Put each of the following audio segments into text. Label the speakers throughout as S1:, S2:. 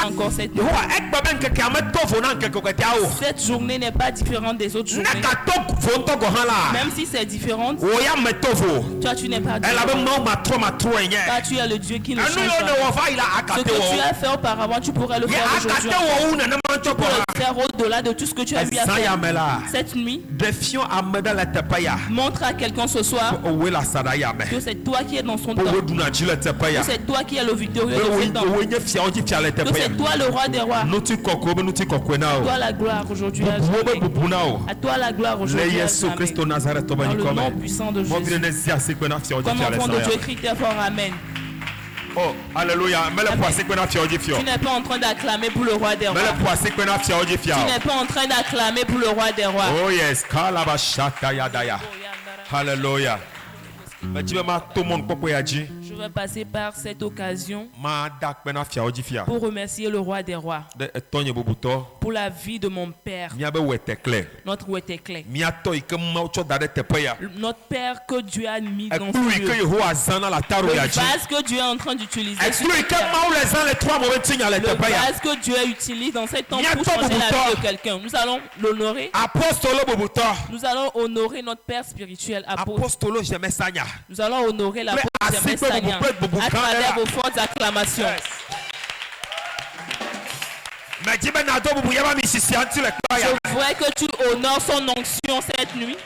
S1: encore cette journée n'est pas différente des autres journées. Même si c'est différent, toi tu n'es pas différent. Car tu es le Dieu qui ne change pas. Ce que tu as fait auparavant, tu pourrais le faire aujourd'hui. Tu pourrais le faire au-delà de tout ce que tu as eu à faire. Cette nuit, montre à quelqu'un ce soir que c'est toi qui es dans son temps. Que c'est toi qui es le victorieux de ce temps. Que c'est toi le roi des rois. À toi la gloire aujourd'hui. À toi la gloire aujourd'hui. Dans le nom puissant de Jésus. Comme enfant de Dieu, crie très fort Amen.
S2: Oh, alléluia.
S1: Tu n'es pas en train d'acclamer pour le roi des rois. Tu n'es pas en train d'acclamer pour le roi des rois.
S2: Oh yes. Alléluia.
S1: Je vais passer par cette occasion pour remercier le roi des rois pour la vie de mon père. Notre ouette est clair. Notre père que Dieu a mis dans ce lieu. Le vase que Dieu est en train d'utiliser. Le vase que Dieu utilise dans cet temps pour changer la vie de quelqu'un. Nous allons l'honorer. Nous allons honorer notre père spirituel, apôtre. Nous allons honorer l'apôtre Germain Sagna à travers vos fortes acclamations. Je voudrais que tu honores son onction cette nuit.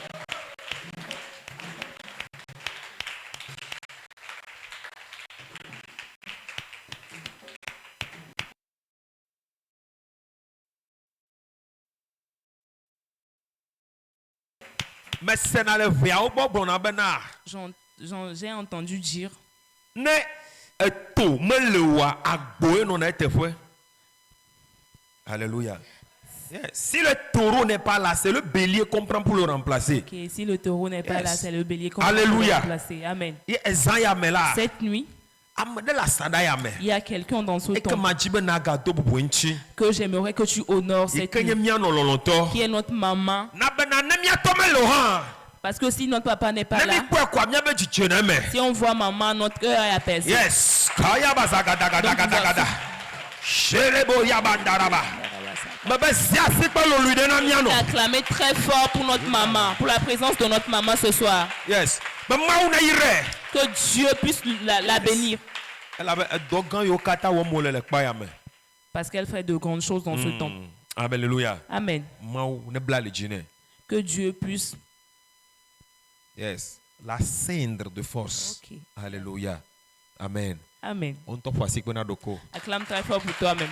S1: J'ai entendu dire
S2: alléluia. Yeah. Si le taureau n'est pas là, c'est le bélier qu'on prend pour le remplacer.
S1: Okay, si le taureau n'est pas là, c'est le bélier qu'on prend pour le remplacer. Amen. Cette nuit, il y a quelqu'un dans ce temps que j'aimerais que tu honores cette nuit, qui est notre maman. Parce que si notre papa n'est pas là, si on voit maman, notre cœur est apaisé.
S2: Yes.
S1: Acclamer très fort pour notre maman, pour la présence de notre maman ce soir.
S2: Yes.
S1: Que Dieu puisse la bénir. Parce qu'elle fait de grandes choses dans ce temps.
S2: Alléluia.
S1: Amen. Que Dieu puisse
S2: la cendre de force.
S1: Okay.
S2: Alléluia. Amen.
S1: Amen.
S2: On t'en voit si qu'on a doko.
S1: Acclame très fort pour toi-même.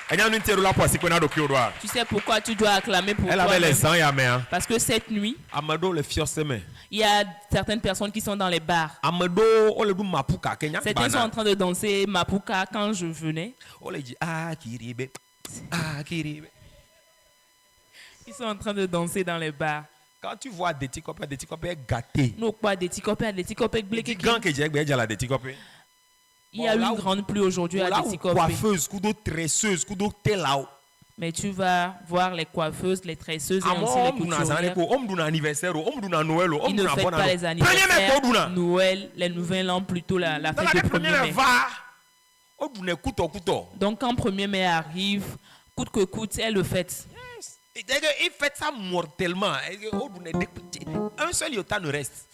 S1: Tu sais pourquoi tu dois acclamer pour toi-même? Parce que cette nuit, il y a certaines personnes qui sont dans les bars. Certains sont en train de danser Mapuka quand je venais. Ils sont en train de danser dans les bars.
S2: Quand tu vois des petits copains gâtés.
S1: Nous quoi, des petits copains blessés. Il y a eu une grande pluie aujourd'hui à Déticopé.
S2: Coiffeuse, tresseuse,
S1: mais tu vas voir les coiffeuses, les tresseuses et aussi les couturières. Ils ne fêtent pas les anniversaires, Noël, les nouvel an, plutôt la fête de 1er mai. Donc quand 1er mai arrive, coûte que coûte, elle le fête.
S2: Il fait ça mortellement. Un seul iota ne reste.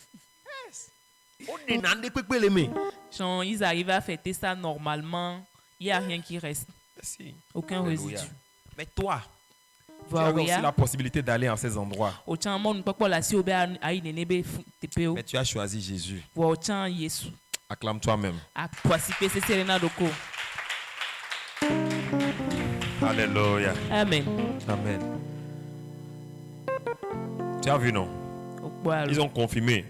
S1: Genre, ils arrivent à fêter ça normalement. Il n'y a rien qui reste. Aucun résidu.
S2: Mais toi, tu as aussi la possibilité d'aller en ces endroits. Mais tu as choisi Jésus. Acclame toi-même. Alléluia.
S1: Amen.
S2: Amen. Tu as vu, non? Ils ont confirmé.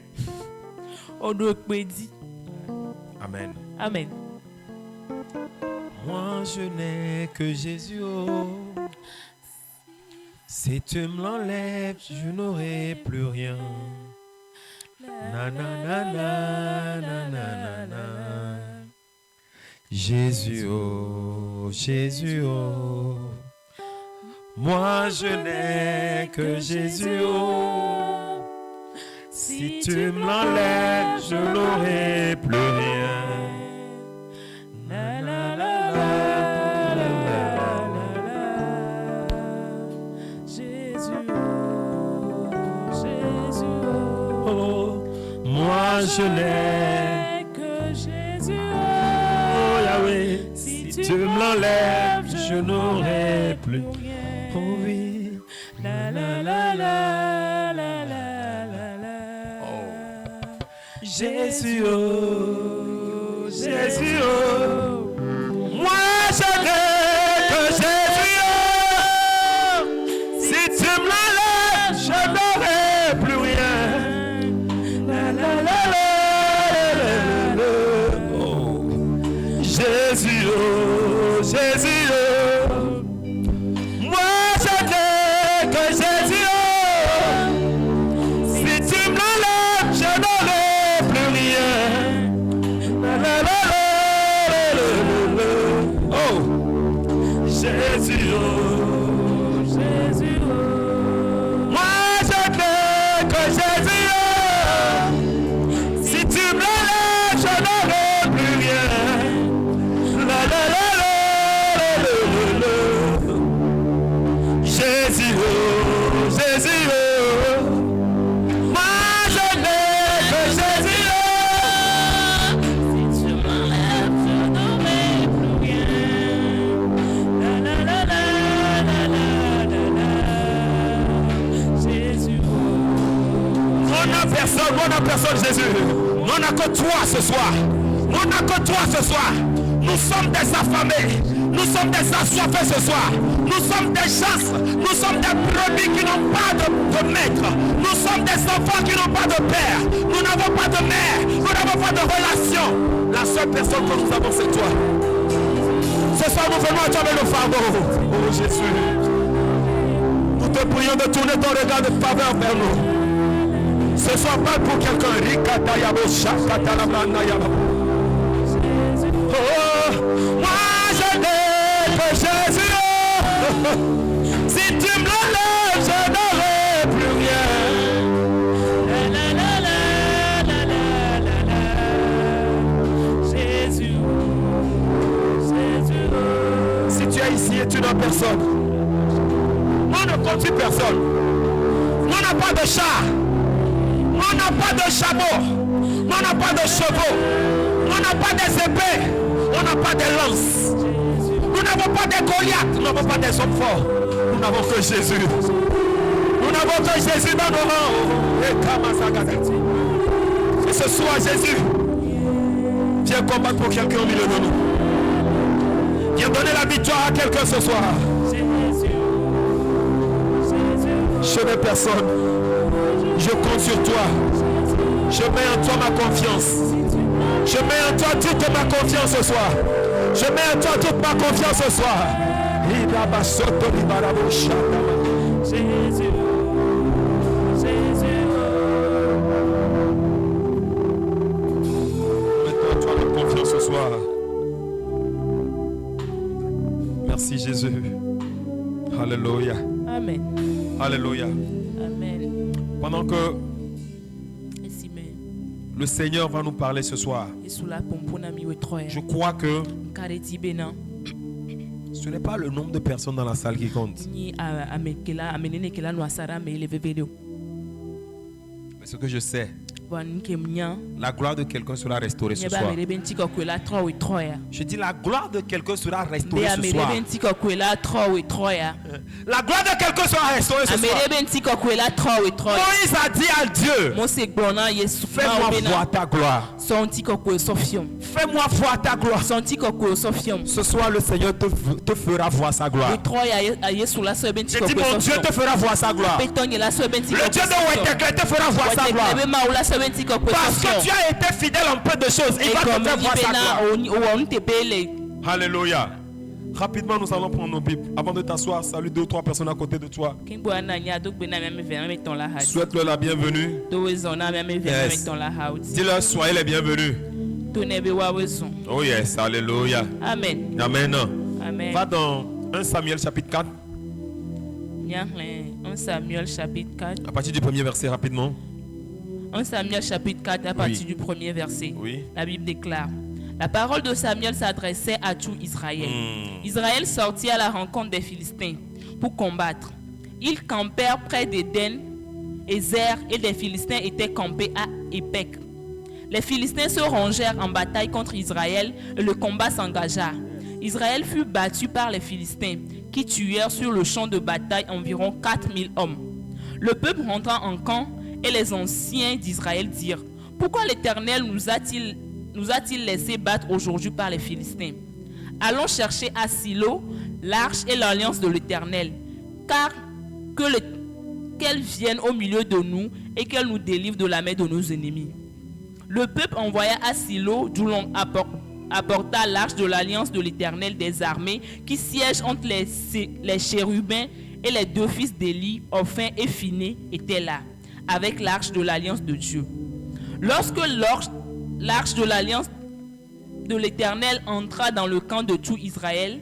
S2: Amen.
S1: Amen.
S2: Moi je n'ai que Jésus. Oh. Si tu me l'enlèves, je n'aurai plus rien. Na na na na na na na. Jésus, oh, Jésus, oh. Moi je n'ai que Jésus, oh. Si tu me l'enlèves, je n'aurai plus rien. Na, na, na, na. je n'ai que Jésus. Oh Yahweh, si tu me l'enlèves, je n'aurai plus. Oh oui, la la la la la la la. Oh. Jésus, oh, Jésus, oh. Moi je n'ai que Jésus. Oh. Si tu me l'enlèves, je n'aurai plus rien. La la la la la. Oh. Jésus, oh, Jésus, oh. Moi je n'ai que Jésus. Oh. Si tu me l'enlèves, je n'aurai plus rien. La la la la la. Oh. Jésus, oh, Jésus, oh. Moi je n'ai que Jésus. Oh. Si tu me l'enlèves, je n'aurai plus rien. La la la la la la. Jésus, oh, Jésus, oh. Moi je n'ai que Jésus. Oh. Si tu m'enlèves, je n'aurai plus rien. La la la la la la la. Jésus, oh. On n'a personne, Jésus. On n'a que toi ce soir. On n'a que toi ce soir. Nous sommes des affamés. Nous sommes des assoiffés ce soir. Nous sommes des gens. Nous sommes des brebis qui n'ont pas de maître. Nous sommes des enfants qui n'ont pas de père. Nous n'avons pas de mère. Nous n'avons pas de relation. La seule personne que nous avons, c'est toi. Ce soir, nous venons à toi avec le fardeau. Oh Jésus. Nous te prions de tourner ton regard de faveur vers nous. Ce soir, parle pour quelqu'un. Oh, moi je n'ai que Jésus. Oh. Si tu me l'enlèves, je n'aurai plus rien. La la la la la la la. Jésus, Jésus. Si tu es ici et tu n'as personne, on ne conduit personne. On n'a pas de char. On n'a pas de chameau. On n'a pas de chevaux. On n'a pas des épées. On n'a pas de lances. Nous n'avons pas de Goliath. Nous n'avons pas des hommes forts. Nous n'avons que Jésus. Nous n'avons que Jésus dans nos rangs. Et ce soir, Jésus, viens combattre pour quelqu'un au milieu de nous. Viens donner la victoire à quelqu'un ce soir. Je n'ai personne. Je compte sur toi. Je mets en toi ma confiance. Je mets en toi toute ma confiance ce soir. Je mets en toi toute ma confiance ce soir. Jésus. Jésus. Mets en toi ma confiance ce soir. Merci Jésus. Alléluia.
S1: Amen.
S2: Alléluia.
S1: Amen.
S2: Pendant que le Seigneur va nous parler ce soir, je crois que ce n'est pas le nombre de personnes dans la salle qui compte. Mais ce que je sais, la gloire de quelqu'un sera restaurée ce soir. Je dis la gloire de quelqu'un sera restaurée ce soir. La gloire de quelqu'un sera restaurée ce soir. Moïse a dit à Dieu, fais-moi voir ta gloire. Fais-moi voir ta gloire. Ce soir le Seigneur te fera voir sa gloire. Je dis mon Dieu te fera voir sa gloire. Le Dieu de Weteke te fera voir sa gloire. Parce que tu as été fidèle en peu de choses, il va te faire voir sa gloire. Alléluia. Rapidement, nous allons prendre nos Bibles. Avant de t'asseoir, salue 2 ou 3 personnes à côté de toi. Souhaite-leur la bienvenue. Yes. Dis-leur, soyez les bienvenus. Oh yes, alléluia.
S1: Amen.
S2: Amen.
S1: Amen.
S2: Va dans 1 Samuel chapitre 4.
S1: 1 Samuel chapitre 4.
S2: À partir du premier verset, rapidement.
S1: 1 Samuel chapitre 4 à partir du premier verset.
S2: Oui.
S1: La Bible déclare: la parole de Samuel s'adressait à tout Israël. Israël sortit à la rencontre des Philistins pour combattre. Ils campèrent près d'Éden et Zer, et les Philistins étaient campés à Épec.
S2: Les Philistins se rangèrent en bataille contre Israël et le combat s'engagea. Israël fut battu par les Philistins, qui tuèrent sur le champ de bataille environ 4000 hommes. Le peuple rentra en camp et les anciens d'Israël dirent: pourquoi l'Éternel nous a-t-il laissé battre aujourd'hui par les Philistins? Allons chercher à Silo l'arche et l'alliance de l'Éternel, car qu'elle vienne au milieu de nous et qu'elle nous délivre de la main de nos ennemis. Le peuple envoya à Silo, d'où l'on apporta l'arche de l'alliance de l'Éternel des armées, qui siège entre les chérubins, et les deux fils d'Élie, Ophni et Phiné, étaient là, avec l'arche de l'alliance de Dieu. Lorsque l'arche de l'alliance de l'Éternel entra dans le camp de tout Israël,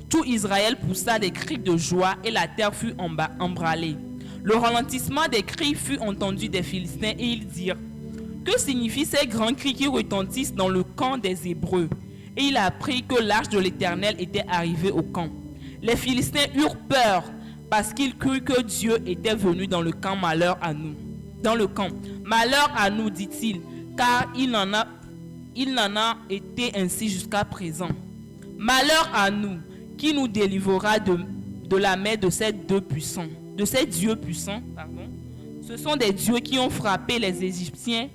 S2: tout Israël poussa des cris de joie et la terre fut emballée. Le ralentissement des cris fut entendu des Philistins et ils dirent: que signifient ces grands cris qui retentissent dans le camp des Hébreux? Et il apprit que l'arche de l'Éternel était arrivée au camp. Les Philistins eurent peur parce qu'ils crurent que Dieu était venu dans le camp. Malheur à nous, dit-il, car il n'en a été ainsi jusqu'à présent. Malheur à nous, qui nous délivrera de la main de ces dieux puissants. Ce sont des dieux qui ont frappé les Égyptiens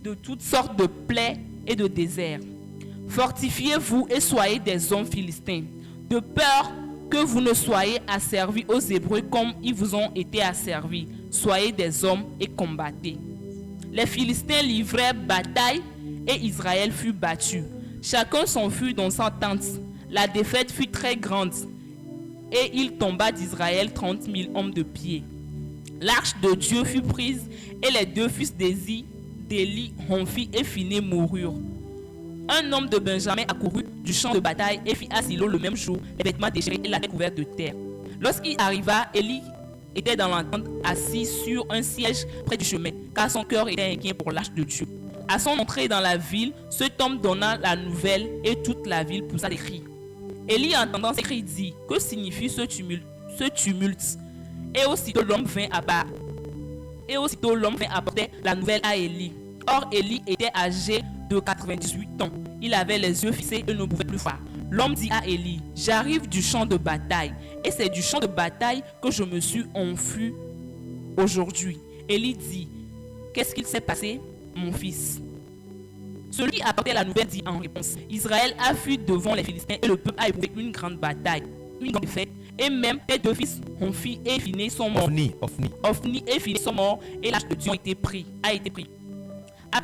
S2: de toutes sortes de plaies et de déserts. Fortifiez-vous et soyez des hommes philistins, de peur que vous ne soyez asservis aux Hébreux comme ils vous ont été asservis. Soyez des hommes et combattez. Les Philistins livrèrent bataille et Israël fut battu. Chacun s'enfuit dans sa tente. La défaite fut très grande et il tomba d'Israël 30 000 hommes de pied. L'arche de Dieu fut prise et les deux fils d'Élie, Ophni et Phiné moururent. Un homme de Benjamin accourut du champ de bataille et fit à Silo le même jour les vêtements déchirés et la tête couverte de terre. Lorsqu'il arriva, Élie était dans la tente assis sur un siège près du chemin, car son cœur était inquiet pour l'arche de Dieu. À son entrée dans la ville, cet homme donna la nouvelle et toute la ville poussa des cris. Élie, entendant ces cris, dit: que signifie ce tumulte? Et aussitôt l'homme vint apporter la nouvelle à Élie. Or Élie était âgé de 98 ans. Il avait les yeux fixés et ne pouvait plus voir. L'homme dit à Élie: j'arrive du champ de bataille, et c'est du champ de bataille que je me suis enfui aujourd'hui. Élie dit: qu'est-ce qu'il s'est passé, mon fils? Celui qui apportait la nouvelle dit en réponse: Israël a fui devant les Philistins et le peuple a éprouvé une grande bataille, une grande défaite, et même tes deux fils, Ophni et Phiné, sont morts. Ophni et Phiné sont morts et l'arche de Dieu a été pris. À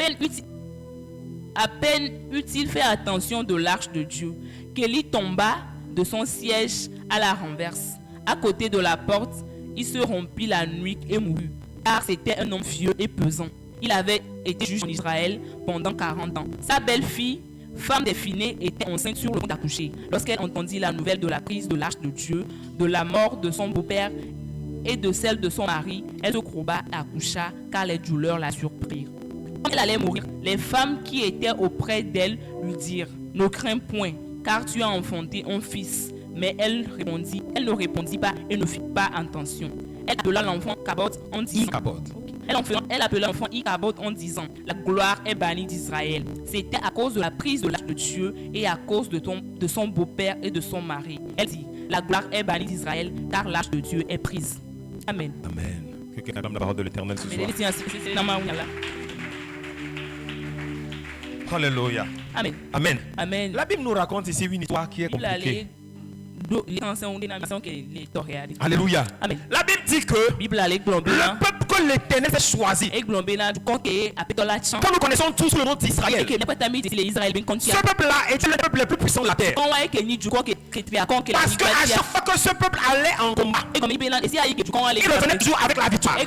S2: peine eut-il fait attention de l'arche de Dieu qu'Élie tomba de son siège à la renverse. À côté de la porte, il se rompit la nuque et mourut, car c'était un homme vieux et pesant. Il avait été juge en Israël pendant 40 ans. Sa belle-fille, femme des Phiné, était enceinte sur le point d'accoucher. Lorsqu'elle entendit la nouvelle de la prise de l'arche de Dieu, de la mort de son beau-père et de celle de son mari, elle se courba et accoucha, car les douleurs la surprirent. Quand elle allait mourir, les femmes qui étaient auprès d'elle lui dirent: ne crains point, car tu as enfanté un fils. Mais elle ne répondit pas et ne fit pas attention. Elle appela l'enfant Ichabod en disant: la gloire est bannie d'Israël. C'était à cause de la prise de l'arche de Dieu et à cause de son beau-père et de son mari. Elle dit: la gloire est bannie d'Israël, car l'arche de Dieu est prise. Amen.
S1: Amen. Que quelqu'un acclame la parole de l'Éternel ce soir. Alléluia.
S2: Amen.
S1: Amen.
S2: Amen.
S1: La Bible nous raconte ici une histoire qui est compliquée. Alléluia.
S2: Amen.
S1: La Bible dit que le peuple que l'Éternel a choisi, que nous connaissons tous le nom d'Israël, ce peuple-là était le peuple le plus puissant de la terre. Parce qu'à chaque fois que ce peuple allait en combat, il revenait toujours avec la victoire.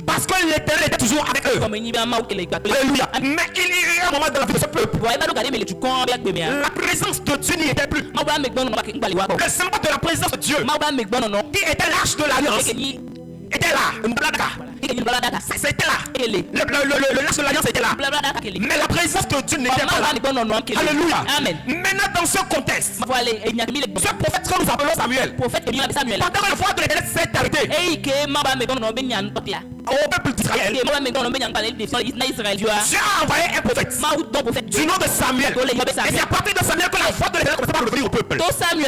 S1: Parce que l'Éternel était toujours avec eux. Alléluia. Mais il y a un moment dans la vie de ce peuple, la présence de Dieu n'y était plus. Le symbole de la présence de Dieu, qui était l'arche de l'alliance, était là. C'était là. Le lâche de l'alliance était là. Mais la présence de Dieu n'était pas là. Alléluia.
S2: Amen.
S1: Maintenant, dans ce contexte, ce prophète que nous appelons Samuel, pendant que la foi de l'Éternel s'est arrêtée au peuple d'Israël, Dieu a envoyé un prophète du nom de Samuel. Et c'est à partir de Samuel que la foi de l'Éternel commençait à revenir au peuple. Donc ça veut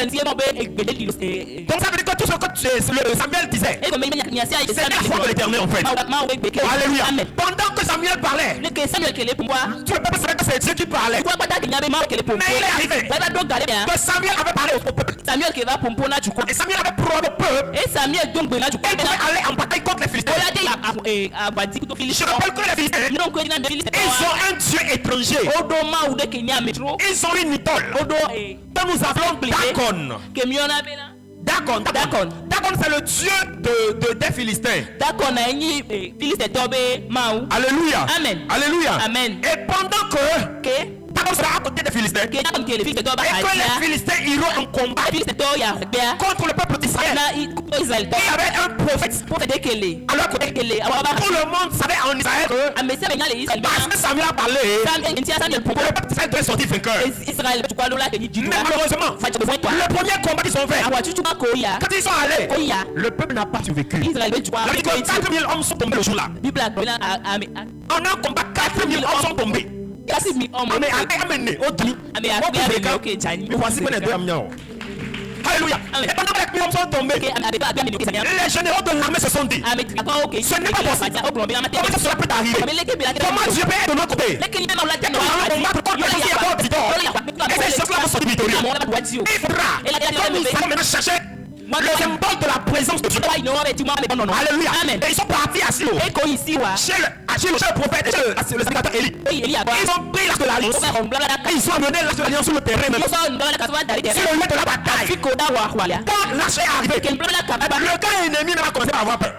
S1: dire que tout ce que Samuel disait, c'est la foi de l'Éternel en fait. Alléluia. Pendant que Samuel parlait, tout le peuple savait que c'est Dieu qui parlait. Mais il est arrivé que Samuel avait parlé au peuple. Et Samuel avait promis au peuple et pouvait aller en bataille contre les Philistins. Je rappelle que les Philistins, ils ont un Dieu étranger. Ils ont une idole que nous appelons Dagon. Dagon, c'est le Dieu des Philistins. Alléluia.
S2: Amen.
S1: Et pendant que Dagon sera à côté des Philistins, et que les Philistins iront en combat contre le peuple d'Israël, il y avait un prophète à leur côté. Tout le monde savait en Israël que parce que Samuel a parlé, le peuple d'Israël devait sortir vainqueur. Mais malheureusement, le premier combat qu'ils ont fait, quand ils sont allés, le peuple n'a pas survécu. La Bible dit que 4000 hommes sont tombés le jour-là. En un combat, 4000 hommes sont tombés. Alléluia. Et pendant que les hommes sont tombés, les généraux de l'armée se sont dit, ce n'est pas possible. Comment cela peut arriver? Comment Dieu peut être de notre côté? Nous allons combattre contre les et ces choses-là vont sortir victorieux. Il faudra que nous allons maintenant chercher le symbole de la présence de Dieu. Alléluia. Et ils sont partis à Silo, chez le prophète, chez le sénateur Élie. Ils ont pris l'arche de l'alliance et ils ont amené l'arche de l'alliance sur le terrain même. Sur le lieu de la bataille. Quand l'arche est arrivée, le camp ennemi n'a pas commencé par avoir peur.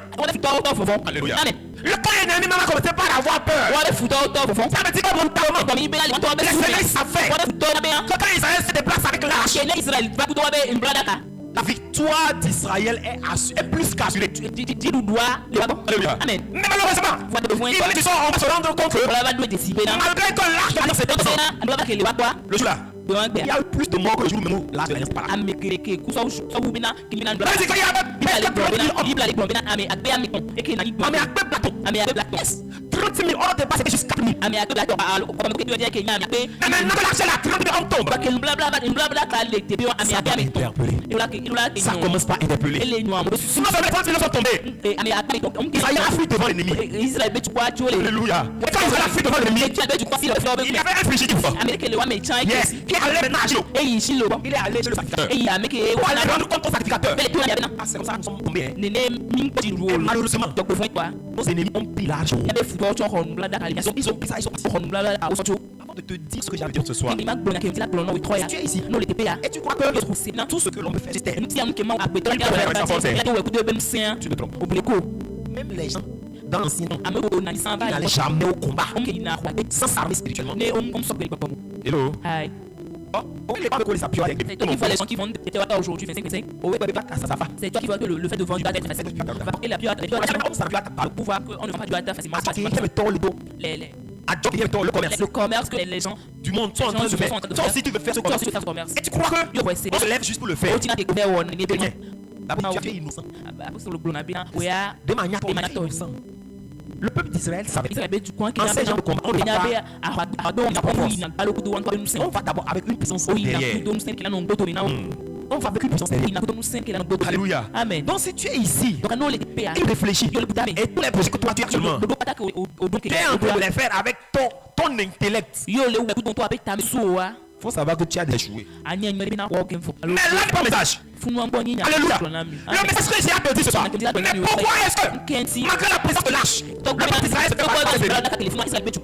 S1: Alléluia. Le camp ennemi n'a pas commencé par avoir peur. Ça veut dire que mentalement, les Seigneurs savaient que quand Israël se déplace avec l'arche, la victoire d'Israël est plus qu'assurée. Alléluia. Mais malheureusement, ils sont en train de se rendre compte que malgré que l'arche de l'alliance était dedans, le jour là, il y a eu plus de morts que le jour où l'arche de l'alliance part. Mais 30 000 hommes dépassent jusqu'à 4 000. Mais maintenant que l'arche est là, 30 000 hommes tombent. Ça commence par interpeller. Sinon, ça met 30 000 sont tombés. Israël a fui devant l'ennemi. Alléluia. Et quand Israël a fui devant l'ennemi, il y avait un fugitif qui allait maintenant à Shilo. Il est allé chez le sacrificateur. Pour aller rendre compte au sacrificateur. C'est comme ça que nous sommes tombés. Et malheureusement, nos ennemis ont pris l'argent. Ils ont pris ça, ils sont partis. Avant de te dire ce que j'ai à dire ce soir, tu es ici et tu crois que tout ce que l'on peut faire, c'est taire. Tu te trompes. Même les gens dans l'ancien temps, ils n'allaient jamais au combat sans s'armer spirituellement. Hello. Il faut les gens qui vendent des théâtres aujourd'hui, c'est toi qui vois que le fait de vendre du gâteau est facile. Et la pouvoir qu'on ne vend pas du gâteau facilement. Le commerce que les gens du monde sont en train de faire. Toi aussi tu veux faire ce commerce. Et tu crois que on se lève juste pour le faire. Tu es innocent. De manière innocente. Le peuple d'Israël savait en ces gens de combat, on va d'abord avec une puissance derrière. On va avec une puissance derrière. Alléluia. Amen. Donc si tu es ici, il réfléchit. Et tous les projets que toi tu as actuellement, tu es en train de les faire avec ton intellect. Il faut savoir que tu as échoué. Mais là, il n'y a pas de message. Alléluia. Le message que j'ai à te dire ce soir. Mais pourquoi est-ce que, malgré la présence de l'arche, le peuple d'Israël se fait pas.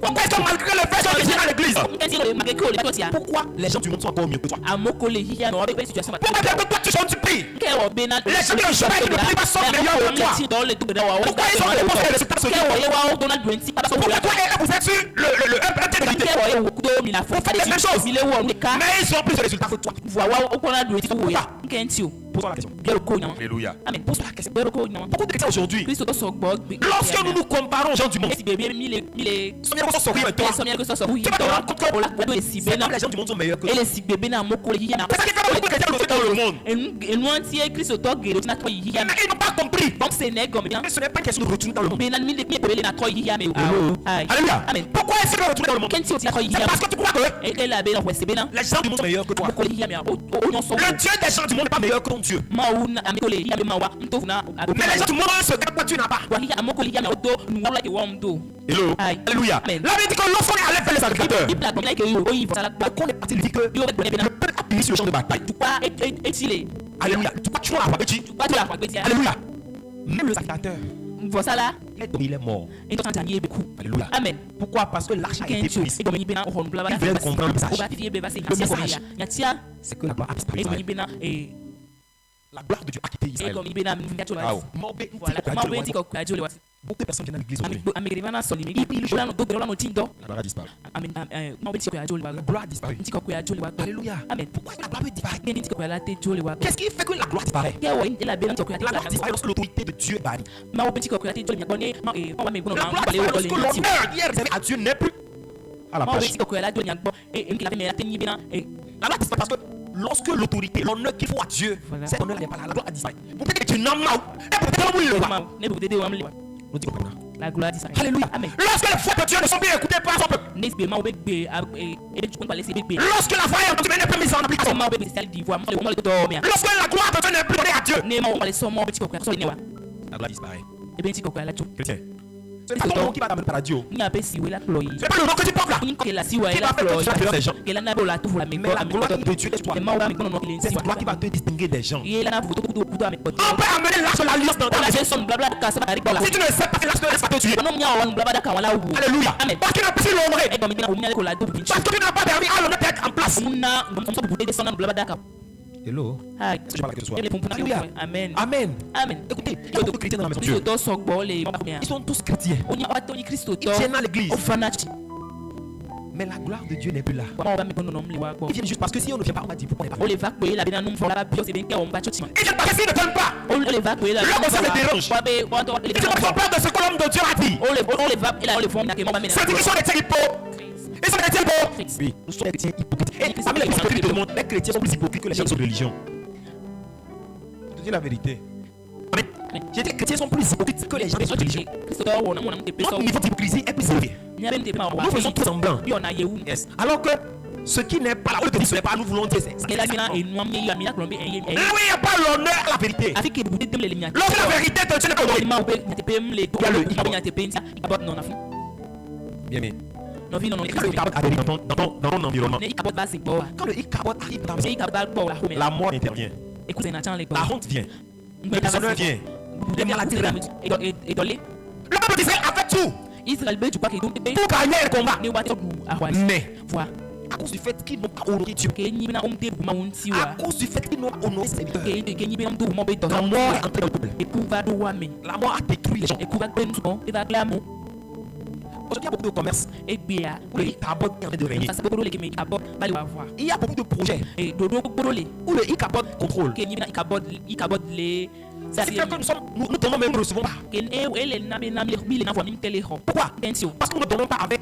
S1: Pourquoi est-ce que malgré le fait que j'ai à l'église, pourquoi les gens du monde sont encore mieux que toi? Pourquoi que toi tu chantes du prix? Les gens qui ont jamais de prix sont meilleurs que toi. Pourquoi ils ont les bons résultats sociaux? Pourquoi toi et vous êtes sur le intégrité? Vous faites les mêmes choses. Mais ils ont plus de résultats que toi.
S3: Posons la question. Alléluia.
S1: Amen.
S3: Pose-toi la question. Beaucoup de chrétiens aujourd'hui,
S1: Kristo to sogbo.
S3: lorsque nous nous comparons aux gens du monde,
S1: Esi bebe mi le
S3: sonia ko sori et toi.
S1: sonia ko so
S3: Tu vas te rendre compte que
S1: ola gbo esi
S3: c'est
S1: be na
S3: comme les gens du monde sont meilleurs que toi.
S1: ele si bebe na moko le yiya na
S3: C'est ça qui fait beaucoup de chrétiens aujourd'hui dans le monde.
S1: enu antie Kristo to gere na to yiya na
S3: Mais ils n'ont pas compris.
S1: donc c'est né comme bien
S3: Mais ce n'est pas une question de retourner dans le monde.
S1: mais na mi le bebe na to yiya me o
S3: Alléluia.
S1: amen
S3: Pourquoi est-ce que tu retourner dans le monde?
S1: kenti o ti to
S3: C'est
S1: yiya
S3: parce que tu crois que
S1: e la be na wese be na
S3: les gens du monde sont meilleurs que toi.
S1: moko le yiya me o nyon so
S3: Le Dieu des gens du monde n'est pas meilleur que ton Dieu.
S1: ma o na amiko le yiya me ma wa nto na
S3: Mais les gens du monde se gardent que tu n'as pas.
S1: wa yiya amoko le yiya me o do nu wala ke wa mdo
S3: Hello.
S1: Aïe.
S3: Alléluia.
S1: Amen.
S3: La Bible dit que lorsqu'on est allé vers les sacrificateurs,
S1: il plaque like o yi fala
S3: quand on est parti, il dit que le peuple a payé sur le champ de bataille.
S1: tu pas etile
S3: Alléluia. Tu crois que tu vas avoir
S1: tu pas tu la kwa betia
S3: Alléluia. Même le sacrificateur,
S1: vosa la
S3: il est mort.
S1: et to tantanye be ku
S3: Alléluia.
S1: amen
S3: Pourquoi? Parce que l'arche a été
S1: kencho
S3: prise.
S1: e gomi bena o hon blaba
S3: Il vient de comprendre le message.
S1: o ba fie be ba se
S3: Le message.
S1: nyatia
S3: C'est que la gloire a disparu.
S1: e gomi bena e
S3: La gloire de Dieu a quitté
S1: e
S3: Israël.
S1: gomi bena nyacho la
S3: Wow.
S1: voilà ma be ti ko kwa jole wa
S3: Beaucoup de personnes viennent à l'église aujourd'hui.
S1: amegere bana so ni ipi lu no do gero no tindo
S3: La gloire a disparu.
S1: amen ma be ti ko ya jole wa
S3: La gloire a disparu.
S1: ti ko kwa jole wa
S3: Alléluia.
S1: amen
S3: Pourquoi la gloire disparaît?
S1: ni ti ko la te jole wa
S3: Qu'est-ce qui fait que la gloire disparaît?
S1: ke wo la be na ti ko
S3: La gloire disparaît lorsque l'autorité de Dieu est bannie.
S1: ma o be ti ko kwa te jole mi gboni ma wa me gbono
S3: La
S1: ma
S3: gloire
S1: ba le
S3: disparaît
S1: wo le
S3: lorsque
S1: ni ti
S3: l'honneur hier réservé à Dieu n'est plus à la
S1: ma o be
S3: page.
S1: ti ko la jole nyagbo e mi la me la te ni bena e
S3: La gloire disparaît parce que lorsque l'autorité, l'honneur qu'il faut à Dieu,
S1: Voilà.
S3: cet honneur n'est pas là, la gloire a disparu. Vous peut-être que tu n'as pas. Et peut-être que vous le
S1: ma ne bu dede wa mle
S3: Nous disons maintenant.
S1: la gloire disparaît
S3: Alléluia.
S1: amen
S3: Lorsque les voix de Dieu ne sont bien écoutées par son peuple,
S1: nesbe ma o be gbe e be tu parler se be gbe
S3: lorsque la voix est entendue mais n'est pas mise en application,
S1: ma o be be sel di voix ma le do me
S3: lorsque la gloire de Dieu n'est plus donnée à Dieu,
S1: ne ma o le so mo be ti ko kwa so ni wa
S3: la gloire disparaît.
S1: e be ti ko kwa la jo
S3: Chrétien, ce n'est pas ton nom qui va t'amener par la Dieu.
S1: ni abe si we la ployi
S3: Ce n'est pas le nom que tu portes là.
S1: ni ko la si wa
S3: Qui
S1: la
S3: va faire
S1: ployi
S3: que tu vas des gens.
S1: ke la na be la tu la me
S3: Mais
S1: ko
S3: la gloire de Dieu est toi.
S1: e ma o ba me gbono no ile
S3: C'est
S1: si
S3: la
S1: wa
S3: gloire qui va te distinguer des gens.
S1: e la na bu to ku do ame ko
S3: On peut amener l'arche de l'alliance dans ta
S1: la
S3: maison.
S1: je son bla bla ka sa ba ri ko la
S3: Si tu ne sais pas que l'arche de l'alliance va te tuer.
S1: no nya o bla bla ka wala wu
S3: Alléluia.
S1: Amen.
S3: Parce que tu n'as pas su l'honorer.
S1: e gomi na o mi na ko la do bi
S3: Parce que tu n'as pas permis à l'honneur d'être en place.
S1: na ngom so bu de son bla bla ka
S3: Hello.
S1: ha
S3: Je parle avec toi.
S1: ele pompuna
S3: Alléluia.
S1: amen
S3: Amen.
S1: amen
S3: Écoutez, il y a beaucoup de chrétiens dans la maison de
S1: Kristo
S3: Dieu.
S1: to sogbo le ma ko
S3: Ils sont tous chrétiens.
S1: oni wa to ni Kristo to
S3: Ils viennent à l'église.
S1: o fanachi
S3: Mais la gloire de Dieu n'est plus là.
S1: ma o ba me gbono no mle wa gbo
S3: Ils viennent juste parce que si on ne vient pas, on va dire pourquoi on n'est pas
S1: o
S3: venu.
S1: le va pe la be na num fo la bio se ben ke o mba choti
S3: Ils viennent parce que s'ils ne viennent pas,
S1: o le va pe la
S3: Là, ça me dérange.
S1: wa be wa to le
S3: ils ne font pas de ce que l'homme de Dieu a dit.
S1: o le va la o le fo na ke mo ba me na
S3: Ça dit qu'ils sont des chrétiens hypocrites. Ils sont des chrétiens hypocrites. Oui, nous sommes des chrétiens hypocrites. Et parmi les hypocrites du monde, les chrétiens sont plus hypocrites que les gens de religion. Je te dis la vérité. Amen. J'ai dit les chrétiens sont plus hypocrites que les gens de religion.
S1: Kristo to wo na mo na te pe so
S3: Notre niveau d'hypocrisie est plus élevé.
S1: nya be te ma wa
S3: Nous faisons tout semblant.
S1: bi ona yewu
S3: Yes. Alors que ce qui n'est pas là, au lieu de dire ce n'est pas, nous voulons dire c'est
S1: ke la mina e no mi ya mi la klombe e
S3: là où il n'y a pas l'honneur à la vérité.
S1: afi ke bu de le nya
S3: Lorsque la vérité de Dieu n'est pas honorée.
S1: ma o be te pe mle to
S3: Il y a le
S1: ma nya te pe ntia ikabot no na fu
S3: Bien aimé.
S1: no vi no no
S3: Et quand le Ichabod arrive dans ton environnement,
S1: ne ikabot ba se gbo wa
S3: quand le Ichabod arrive dans ta
S1: se
S3: maison,
S1: ikabot gbo la home
S3: la mort intervient.
S1: écoute na chan le gbo
S3: La honte vient.
S1: ngbe
S3: Le
S1: ta
S3: déshonneur vient. Les maladies viennent.
S1: et dans les
S3: Le peuple d'Israël a fait tout
S1: Israël be tu pas que donc be
S3: pour gagner le combat.
S1: ne wa te bu ahwa
S3: Mais
S1: voix
S3: à cause du fait qu'ils n'ont pas honoré Dieu,
S1: ke ni na umte bu ma unti
S3: à
S1: wa
S3: cause du fait qu'ils n'ont pas honoré ses serviteurs,
S1: ke ni be na du mo be to
S3: la mort est entrée dans le peuple.
S1: et pour va do wa me
S3: La mort a détruit les gens.
S1: et pour va ben bon et va clamo
S3: Aujourd'hui, il y a beaucoup de commerces
S1: et bia
S3: où le Ichabod est en train de régner.
S1: ça se peut le ke me ikabot ba le wa voir
S3: Il y a beaucoup de projets
S1: et dodo borole
S3: où le Ichabod contrôle.
S1: ke ni na ikabot le ça
S3: Ce qui fait que nous donnons même, nous ne recevons pas.
S1: ke ele na be na mi na voix mi tele ho
S3: Pourquoi?
S1: pensio
S3: Parce que nous ne donnons pas avec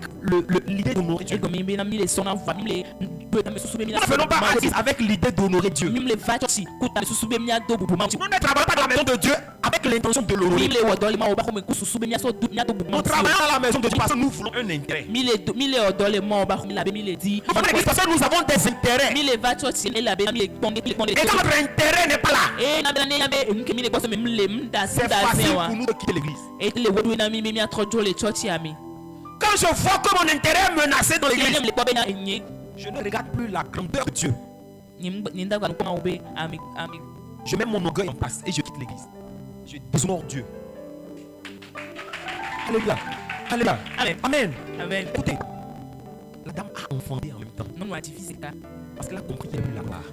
S3: l'idée d'honorer
S1: et
S3: Dieu.
S1: comme mi be na mi le sona voix mi le do na me susu be mi
S3: Nous
S1: na
S3: ne venons pas à l'église avec l'idée d'honorer Dieu.
S1: mi le va church kuta me susu be mi do bu ma
S3: Nous ne travaillons pas dans la maison de Dieu avec l'intention de l'honorer.
S1: mi le wo do le ma o ba ko me kususu be mi so do mi do bu ma
S3: Nous travaillons dans la maison de Dieu parce que nous voulons un intérêt.
S1: mi le o do le ma o ba ko mi la be mi le di
S3: Nous venons à l'église parce que nous avons des intérêts.
S1: mi le va church e la be mi le bonde
S3: Et quand notre intérêt n'est pas là,
S1: e na be na ne ya be nke mi le boso me mi le mda
S3: c'est
S1: da
S3: facile
S1: se wa
S3: pour nous de quitter l'église.
S1: e le wo do na mi mi atrojo le church ya mi
S3: Quand je vois que mon intérêt est menacé dans
S1: ke
S3: l'église,
S1: ne le ko be na enye
S3: je ne regarde plus la grandeur de Dieu.
S1: ni nda ko ma o be ami
S3: Je mets mon orgueil en place et je quitte l'église. Je déshonore Dieu. Alléluia. Alléluia.
S1: Amen.
S3: Amen.
S1: amen
S3: Écoutez, la dame a confondait en même temps.
S2: Non, moi, difficile.
S3: Parce qu'elle a compris qu'il n'y a plus la gloire.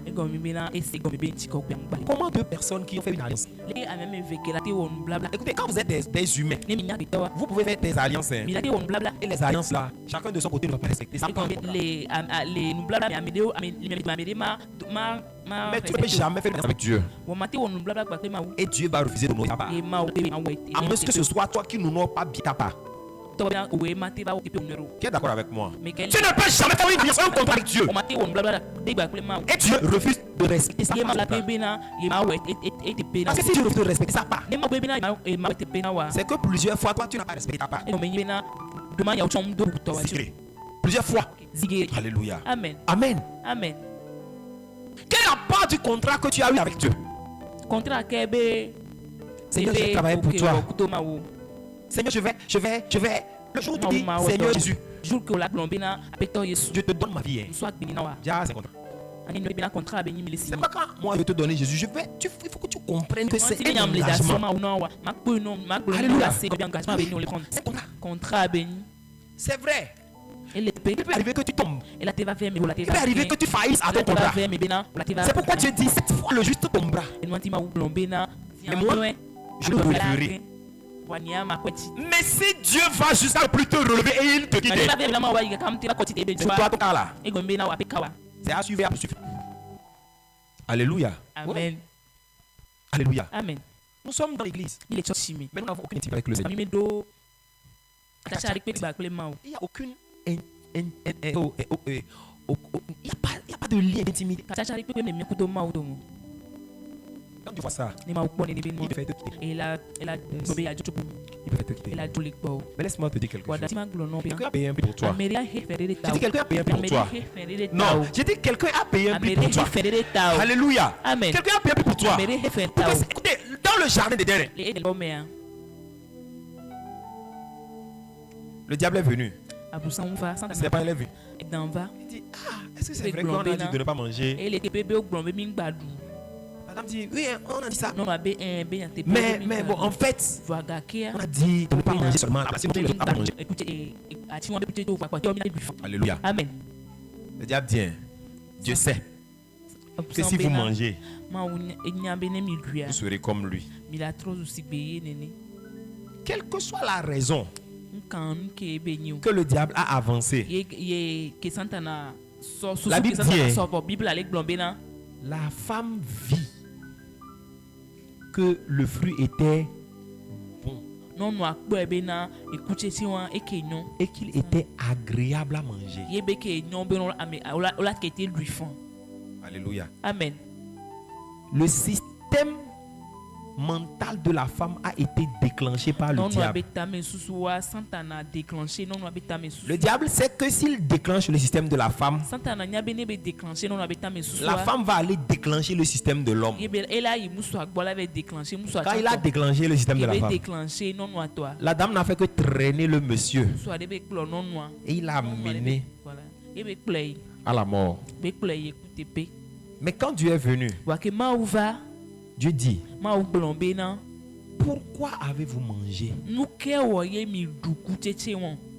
S3: Comment deux personnes qui ont fait une alliance? Écoutez, quand vous êtes des humains, vous pouvez faire des alliances. Hein. Et les alliances là, chacun de son côté ne va pas respecter ça. Mais tu ne peux jamais faire une alliance avec Dieu. Et Dieu va refuser d'honorer ta part. À moins que ce soit toi qui n'honore pas bien ta part. Qui est d'accord avec moi? Tu ne peux jamais faire une alliance, un contrat avec Dieu. Et Dieu refuse de respecter sa part. Parce que si Dieu refuse de respecter sa part, c'est que plusieurs fois, toi, tu n'as pas respecté ta part. Plusieurs fois. Alléluia.
S2: Amen.
S3: Amen.
S2: Amen.
S3: Quelle est la part du contrat que tu as eu avec Dieu? Seigneur, je vais travailler pour toi. Seigneur, je vais. Le jour où tu dis, Seigneur Jésus, je te donne ma vie. Déjà, c'est un contrat. C'est pas quand moi je vais te donner Jésus. Il faut que tu comprennes que c'est un engagement. Alléluia. C'est C'est vrai. Il peut arriver que tu tombes. Il peut arriver que tu faillisses à ton contrat. C'est pourquoi Dieu dit cette fois le juste tombera. Mais moi, je le releverai. Mais si Dieu va jusqu'à plus te relever et il te quitte, c'est toi ton cas là. C'est à suivre et à poursuivre. Alléluia.
S2: Amen.
S3: Alléluia.
S2: Amen.
S3: Nous sommes dans l'église. Mais nous n'avons aucune intimité avec le Seigneur. Il n'y a aucune. Il n'y a pas de lien d'intimité. Quand tu vois ça, il peut faire te quitter. Il peut te quitter. Mais laisse-moi te dire quelque chose. Quelqu'un a payé un prix pour toi. J'ai dit quelqu'un a payé un prix pour toi. Non, j'ai dit quelqu'un a payé un prix pour toi. Alléluia. Quelqu'un a payé un prix pour toi. Écoutez, dans le jardin d'Éden, le diable est venu. C'est pas il est venu. Il dit, est-ce que c'est vrai qu'on a dit de ne pas manger? Madame dit, oui, on a dit ça. Mais bon, en fait, on a dit de ne pas manger seulement là. Sinon, on ne peut pas manger. Alléluia.
S2: Amen.
S3: Le diable dit, Dieu sait que si vous mangez, vous serez comme lui. Quelle que soit la raison que le diable a avancé, la Bible dit, la femme vit que le fruit était bon et qu'il était agréable à manger. Alléluia.
S2: Amen.
S3: Le système mental de la femme a été déclenché par le diable. Le diable sait que s'il déclenche le système de la femme, la femme va aller déclencher le système de l'homme. Quand il a déclenché le système de la femme, la dame n'a fait que traîner le monsieur et il l'a amené à la mort. Mais quand Dieu est venu, Dieu dit, pourquoi avez-vous mangé?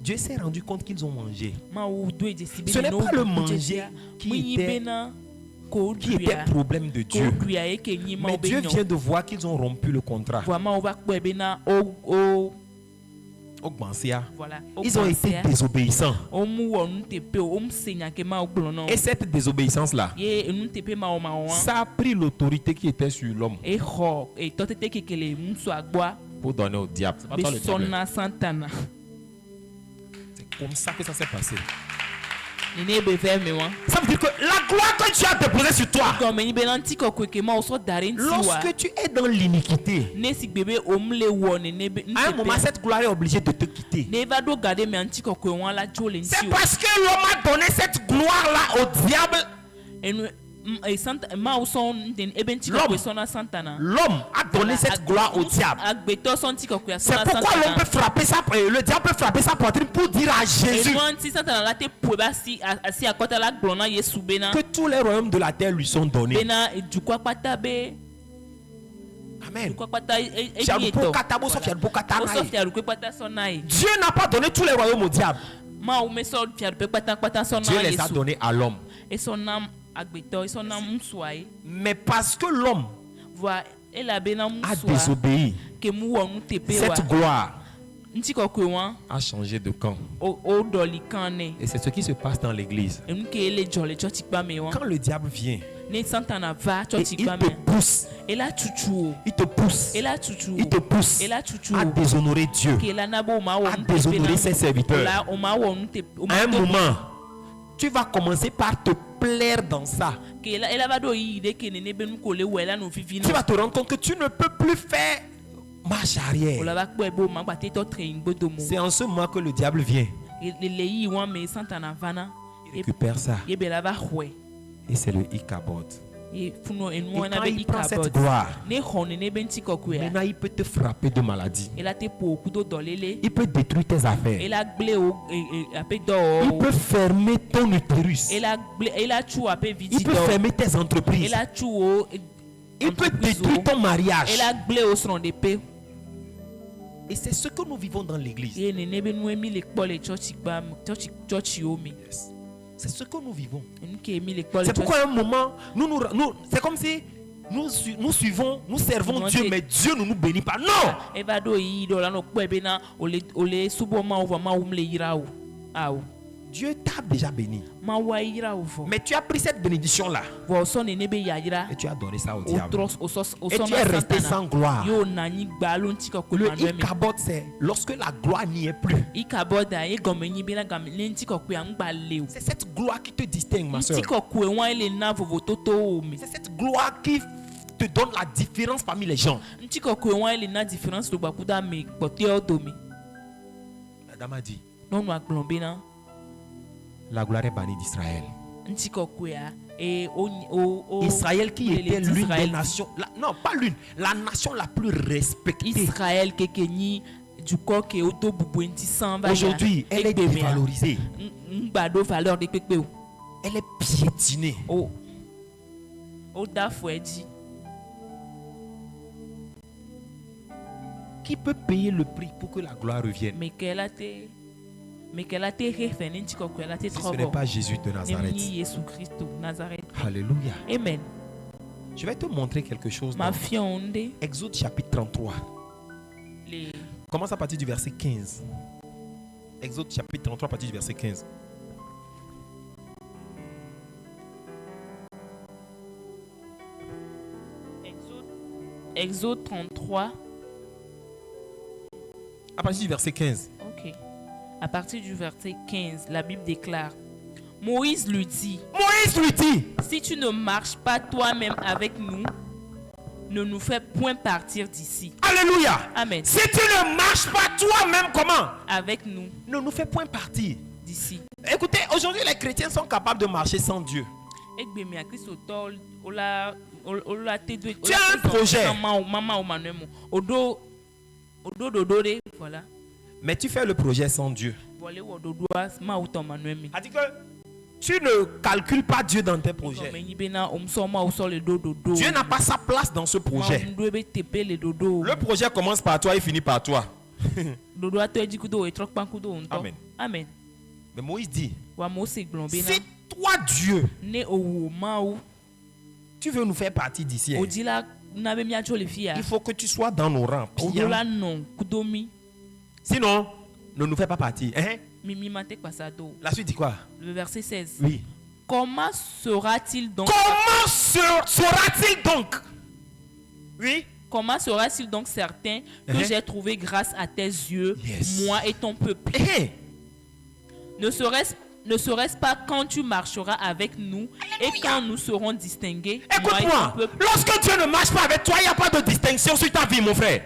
S3: Dieu s'est rendu compte qu'ils ont mangé. Ce n'est pas le manger qui était problème de Dieu. Mais Dieu vient de voir qu'ils ont rompu le contrat. Ils ont été désobéissants. Et cette désobéissance-là, ça a pris l'autorité qui était sur l'homme pour donner au diable. C'est comme ça que ça s'est passé. Ça veut dire que la gloire que tu as déposée sur toi, lorsque tu es dans l'iniquité, à un moment cette gloire est obligée de te quitter. C'est parce que l'homme a donné cette gloire-là au diable. L'homme a donné cette gloire au diable. C'est pourquoi l'homme peut frapper le diable peut frapper sa poitrine pour dire à Jésus que tous les royaumes de la terre lui sont donnés. Amen. Dieu n'a pas donné tous les royaumes au diable. Dieu les a donnés à l'homme. Mais parce que l'homme a désobéi, cette gloire a changé de camp. Et c'est ce qui se passe dans l'église. Quand le diable vient, il te pousse, à déshonorer Dieu, à déshonorer ses serviteurs. À un moment, tu vas commencer par te plaire dans ça. Tu vas te rendre compte que tu ne peux plus faire marche arrière. C'est en ce moment que le diable vient. Il récupère ça. Et c'est le Ichabod. Et quand il prend cette gloire, maintenant il peut te frapper de maladie. Il peut détruire tes affaires. Il peut fermer ton utérus. Il peut fermer tes entreprises. Il peut détruire ton mariage. Et c'est ce que nous vivons dans l'église. C'est ce que nous vivons. C'est pourquoi à un moment, c'est comme si nous suivons, nous servons Dieu, mais Dieu ne nous bénit pas. Non! Dieu t'a déjà béni. Mais tu as pris cette bénédiction-là et tu as donné ça au diable. Et tu es resté sans gloire. Le Ichabod, c'est lorsque la gloire n'y est plus. C'est cette gloire qui te distingue, ma soeur. C'est cette gloire qui te donne la différence parmi les gens. La dame a dit, la gloire est bannie d'Israël. Israël qui était l'une des nations, non pas l'une, la nation la plus respectée. Aujourd'hui, elle est dévalorisée. Elle est piétinée. Qui peut payer le prix pour que la gloire revienne? Si ce n'est pas Jésus de Nazareth. Alléluia.
S2: Amen.
S3: Je vais te montrer quelque chose dans Exode chapitre 33. Commence à partir du verset 15. Exode chapitre 33 à partir du verset 15.
S2: Exode 33.
S3: À partir du verset 15.
S2: Ok. À partir du verset 15, la Bible déclare: Moïse lui dit, si tu ne marches pas toi-même avec nous, ne nous fais point partir d'ici.
S3: Alléluia.
S2: Amen.
S3: Si tu ne marches pas toi-même, comment?
S2: Avec nous.
S3: Ne nous fais point partir
S2: d'ici.
S3: Écoutez, aujourd'hui les chrétiens sont capables de marcher sans Dieu. Tu as un projet.
S2: Voilà.
S3: Mais tu fais le projet sans Dieu. C'est-à-dire que tu ne calcules pas Dieu dans tes projets. Dieu n'a pas sa place dans ce projet. Le projet commence par toi et finit par toi. Amen.
S2: Amen.
S3: Mais Moïse dit, si toi Dieu, tu veux nous faire partie d'ici, il faut que tu sois dans nos rangs. Sinon, ne nous fais pas partir. Hein? La suite dit quoi?
S2: Le verset 16.
S3: Oui.
S2: Comment sera-t-il donc?
S3: Oui.
S2: Comment sera-t-il donc certain que j'ai trouvé grâce à tes yeux, moi et ton peuple? Ne serait-ce pas quand tu marcheras avec nous et quand nous serons distingués?
S3: Écoute-moi, lorsque Dieu ne marche pas avec toi, il n'y a pas de distinction sur ta vie, mon frère.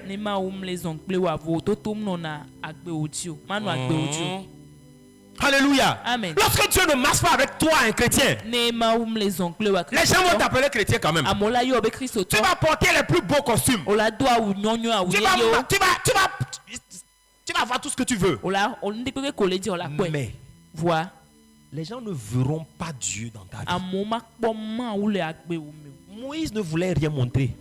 S3: Alléluia.
S2: Amen.
S3: Lorsque Dieu ne marche pas avec toi, un chrétien, les gens vont t'appeler chrétien quand même. Tu vas porter les plus beaux costumes. Tu vas voir tout ce que tu veux. Mais les gens ne verront pas Dieu dans ta vie. Moïse ne voulait rien montrer.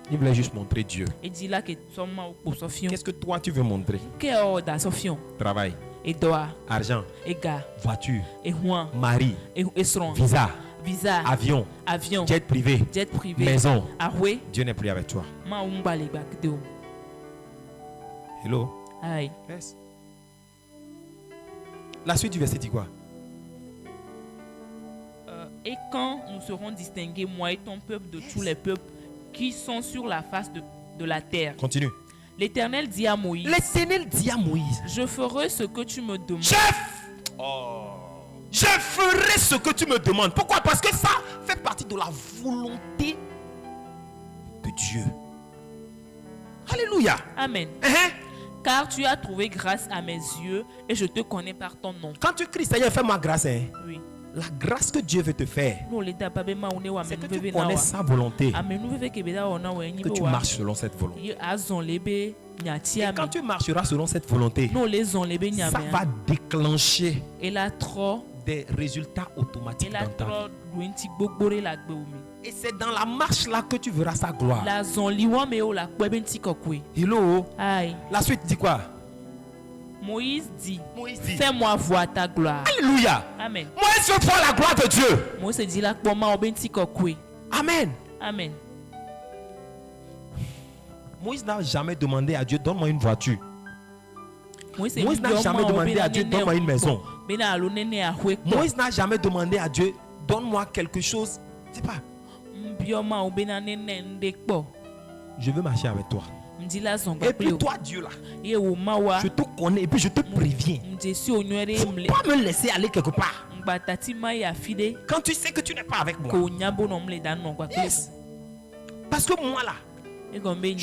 S3: Il voulait juste montrer Dieu.
S2: Et dit là que sommes au Sofion.
S3: Qu'est-ce que toi tu veux montrer?
S2: Que da Sofion.
S3: Travail,
S2: Et doa.
S3: argent,
S2: Et gars.
S3: voiture,
S2: Et huan.
S3: mari,
S2: Et sron.
S3: visa,
S2: Visa.
S3: avion,
S2: Avion.
S3: jet privé,
S2: Jet privé.
S3: maison.
S2: Ahwe.
S3: Dieu n'est plus avec toi.
S2: Ma umba le bakdo.
S3: Hello.
S2: Aïe.
S3: Yes. La suite du verset dit quoi?
S2: Et quand nous serons distingués, moi et ton peuple, de tous les peuples qui sont sur la face de la terre.
S3: Continue.
S2: L'Éternel dit à Moïse.
S3: L'Éternel dit à Moïse.
S2: Je ferai ce que tu me demandes.
S3: Je ferai ce que tu me demandes. Pourquoi? Parce que ça fait partie de la volonté de Dieu. Alléluia.
S2: Amen. Car tu as trouvé grâce à mes yeux et je te connais par ton nom.
S3: Quand tu cries, Seigneur, fais-moi grâce.
S2: Oui.
S3: La grâce que Dieu veut te faire, c'est que tu connais sa volonté et que tu marches selon cette volonté. Et quand tu marcheras selon cette volonté, ça va déclencher des résultats automatiques dans ta vie. Et c'est dans la marche là que tu verras sa gloire. Hello. La suite dit quoi?
S2: Moïse dit, fais-moi voir ta gloire.
S3: Alléluia.
S2: Amen.
S3: Moïse veut voir la gloire de Dieu.
S2: Moïse dit là,
S3: Amen.
S2: Amen.
S3: Moïse n'a jamais demandé à Dieu, donne-moi une voiture. Moïse n'a jamais demandé à Dieu, donne-moi une maison. Moïse n'a jamais demandé à Dieu, donne-moi quelque chose. Je sais pas. Je veux marcher avec toi. Et puis toi, Dieu là, je te connais et puis je te préviens. Faut pas me laisser aller quelque part quand tu sais que tu n'es pas avec moi. Yes. Parce que moi là, je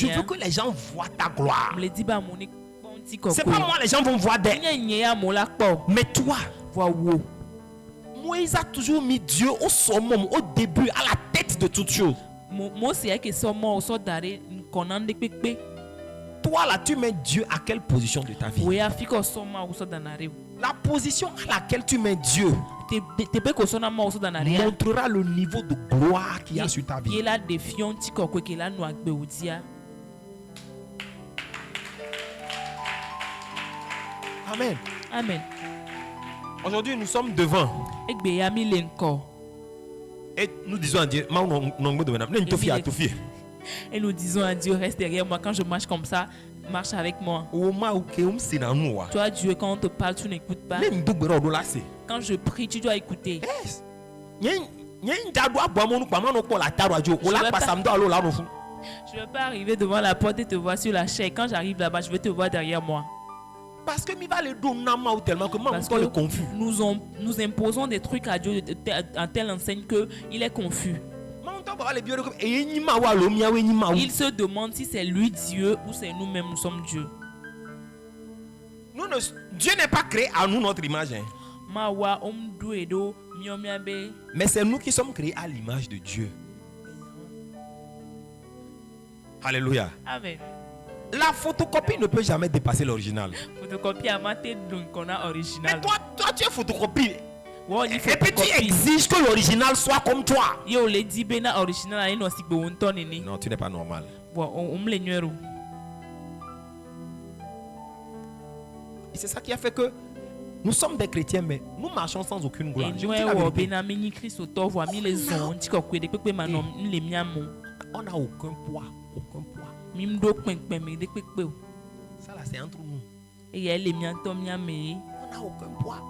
S3: veux que les gens voient ta gloire. C'est pas moi les gens vont voir d'elle. Mais toi, Moïse a toujours mis Dieu au summum, au début, à la tête de toutes choses. Toi là, tu mets Dieu à quelle position de ta vie? La position à laquelle tu mets Dieu montrera le niveau de gloire qu'il y a sur ta vie. Amen.
S2: Amen.
S3: Aujourd'hui, nous sommes devant. Et nous disons à Dieu,
S2: et nous disons à Dieu, reste derrière moi. Quand je marche comme ça, marche avec moi. Toi, Dieu, quand on te parle, tu n'écoutes pas. Quand je prie, tu dois écouter. Je ne vais pas arriver devant la porte et te voir sur la chaise. Quand j'arrive là-bas, je vais te voir derrière moi.
S3: Parce que
S2: nous imposons des trucs à Dieu en telle enseigne qu'il est confus. Il se demande si c'est lui Dieu ou c'est nous-mêmes, nous sommes Dieu.
S3: Dieu n'est pas créé à nous notre image. Mais c'est nous qui sommes créés à l'image de Dieu. Alléluia.
S2: Amen.
S3: La photocopie ne peut jamais dépasser l'original. Mais toi, tu es photocopie. Et puis tu exiges que l'original soit comme toi. Non, tu n'es pas normal. Et c'est ça qui a fait que nous sommes des chrétiens, mais nous marchons sans aucune gloire. Je vous dis la vérité. On n'a aucun poids. Aucun poids. Ça là, c'est entre nous. On n'a aucun poids.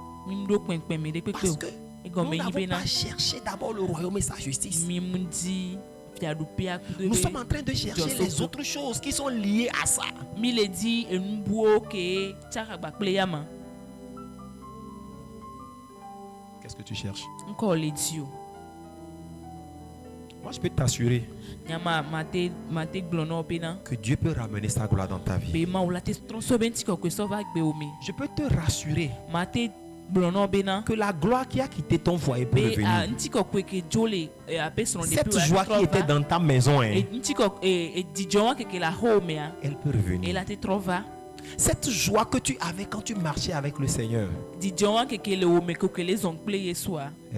S3: Parce que nous n'avons pas cherché d'abord le royaume et sa justice. Nous sommes en train de chercher les autres choses qui sont liées à ça. Qu'est-ce que tu cherches? Moi, je peux t'assurer que Dieu peut ramener sa gloire dans ta vie. Je peux te rassurer que la gloire qui a quitté ton foyer peut revenir. Cette joie qui était dans ta maison, elle peut revenir. Cette joie que tu avais quand tu marchais avec le Seigneur, elle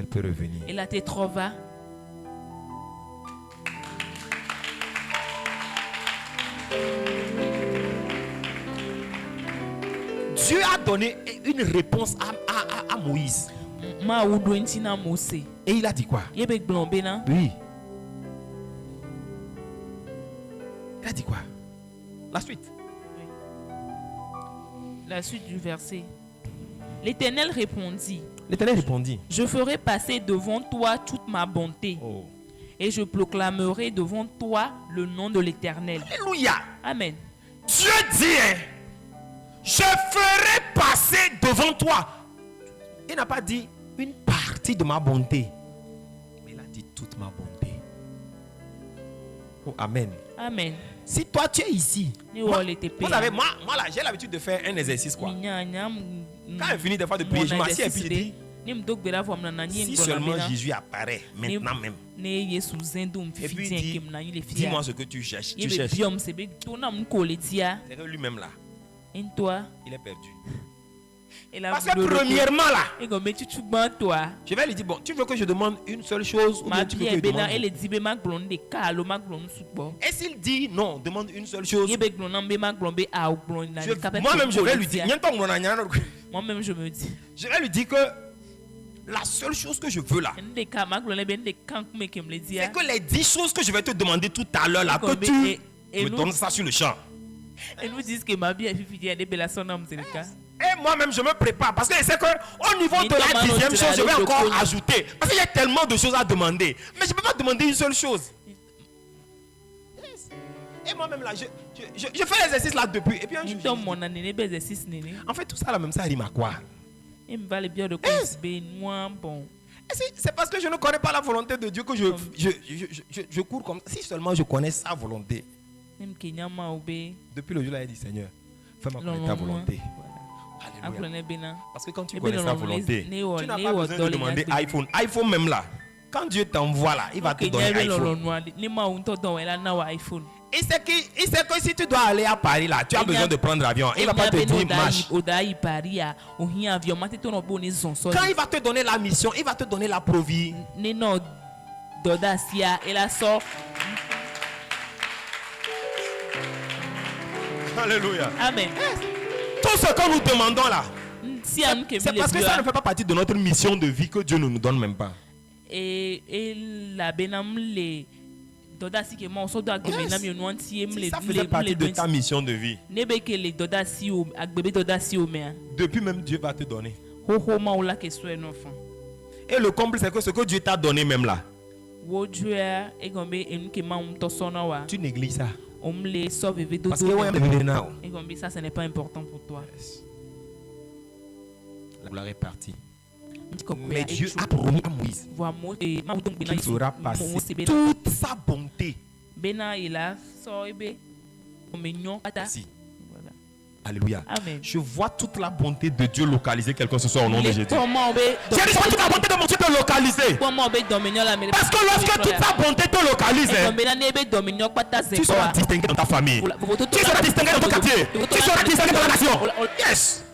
S3: peut revenir. Dieu a donné une réponse à Moïse. Et il a dit quoi? Oui. Il a dit quoi? La suite.
S2: La suite du verset. L'Éternel répondit.
S3: Je
S2: ferai passer devant toi toute ma bonté. Et je proclamerai devant toi le nom de l'Éternel.
S3: Alléluia.
S2: Amen.
S3: Dieu dit, je ferai passer devant toi. Il n'a pas dit une partie de ma bonté. Mais il a dit toute ma bonté. Oh, amen.
S2: Amen.
S3: Si toi tu es ici, vous savez, moi là, j'ai l'habitude de faire un exercice quoi. Quand je finis des fois de prier, je m'assieds et puis je dis, si seulement Jésus apparaît maintenant même. Et puis dis-moi ce que tu cherches. C'est que lui-même là, il est perdu. Parce que premièrement là, je vais lui dire, bon, tu veux que je demande une seule chose ou bien tu veux que je demande? Et s'il dit non, demande une seule chose, moi-même je vais lui dire,
S2: moi-même je me dis,
S3: je vais lui dire que la seule chose que je veux là, c'est que les 10 choses que je vais te demander tout à l'heure là, que tu me donnes ça sur le champ.
S2: Et nous disent que ma vie est finie, elle est belle à son âme, c'est le cas.
S3: Et moi-même je me prépare parce que je sais qu'au niveau de la 10e chose, je vais encore ajouter. Parce qu'il y a tellement de choses à demander. Mais je ne peux pas demander une seule chose. Et moi-même là, je fais l'exercice là depuis. Et puis un jour, en fait, tout ça là, même ça rime à quoi? C'est parce que je ne connais pas la volonté de Dieu que je cours comme ça. Si seulement je connais sa volonté. Depuis le jour là, il a dit Seigneur, fais-moi connaître ta volonté. Alléluia. Parce que quand tu connais sa volonté, tu n'as pas besoin de demander iPhone. iPhone même là, quand Dieu t'envoie là, il va te donner iPhone. Il sait que si tu dois aller à Paris là, tu as besoin de prendre l'avion. Il ne va pas te dire marche. Quand il va te donner la mission, il va te donner la provie. Alléluia.
S2: Amen.
S3: Tout ce que nous demandons là, c'est parce que ça ne fait pas partie de notre mission de vie que Dieu ne nous donne même pas.
S2: Et la benam les ça faisait
S3: partie de ta mission de vie. Depuis même Dieu va te donner. Et le comble c'est que ce que Dieu t'a donné même là, tu négliges ça. Parce que
S2: ça, ce n'est pas important pour toi.
S3: La gloire est partie. Mais Dieu a promis à Moïse qu'il fera passer toute sa bonté. Merci. Alléluia.
S2: Amen.
S3: Je vois toute la bonté de Dieu localiser quelque chose au nom de Jésus. J'ai dit toute la bonté de mon Dieu te localiser. Parce que lorsque toute sa bonté te localise, tu seras distingué dans ta famille. Tu seras distingué dans ton quartier. Tu seras distingué dans la nation. Yes.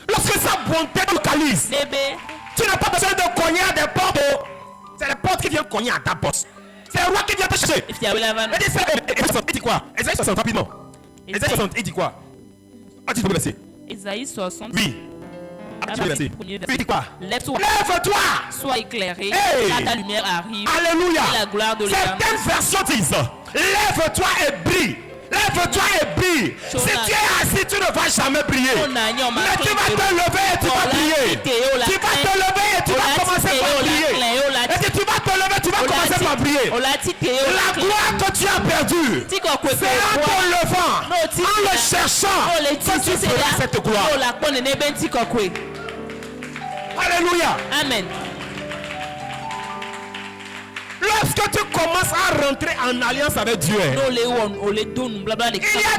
S3: Lorsque sa bonté te localise, tu n'as pas besoin de cogner à des portes. C'est les portes qui viennent cogner à ta porte. C'est le roi qui vient te chercher. Il dit quoi? Esaïe 60 rapidement. Esaïe 60, il dit quoi?
S2: Esaïe 60.
S3: Oui.
S2: Il
S3: dit quoi?
S2: Lève-toi. Sois éclairé.
S3: Hey.
S2: Car ta lumière arrive.
S3: Alléluia.
S2: Et la gloire de l'Éternel.
S3: Certaines versions disent lève-toi et brille. Lève-toi et brille. Si tu es assis, tu ne vas jamais briller. Mais tu vas te lever et tu vas briller. Tu vas te lever et tu vas commencer par briller. Et si tu vas te lever, tu vas commencer par briller. La gloire que tu as perdue, c'est en te levant, en le cherchant, que tu feras cette gloire. Alléluia.
S2: Amen.
S3: Lorsque tu commences à rentrer en alliance avec Dieu, il y a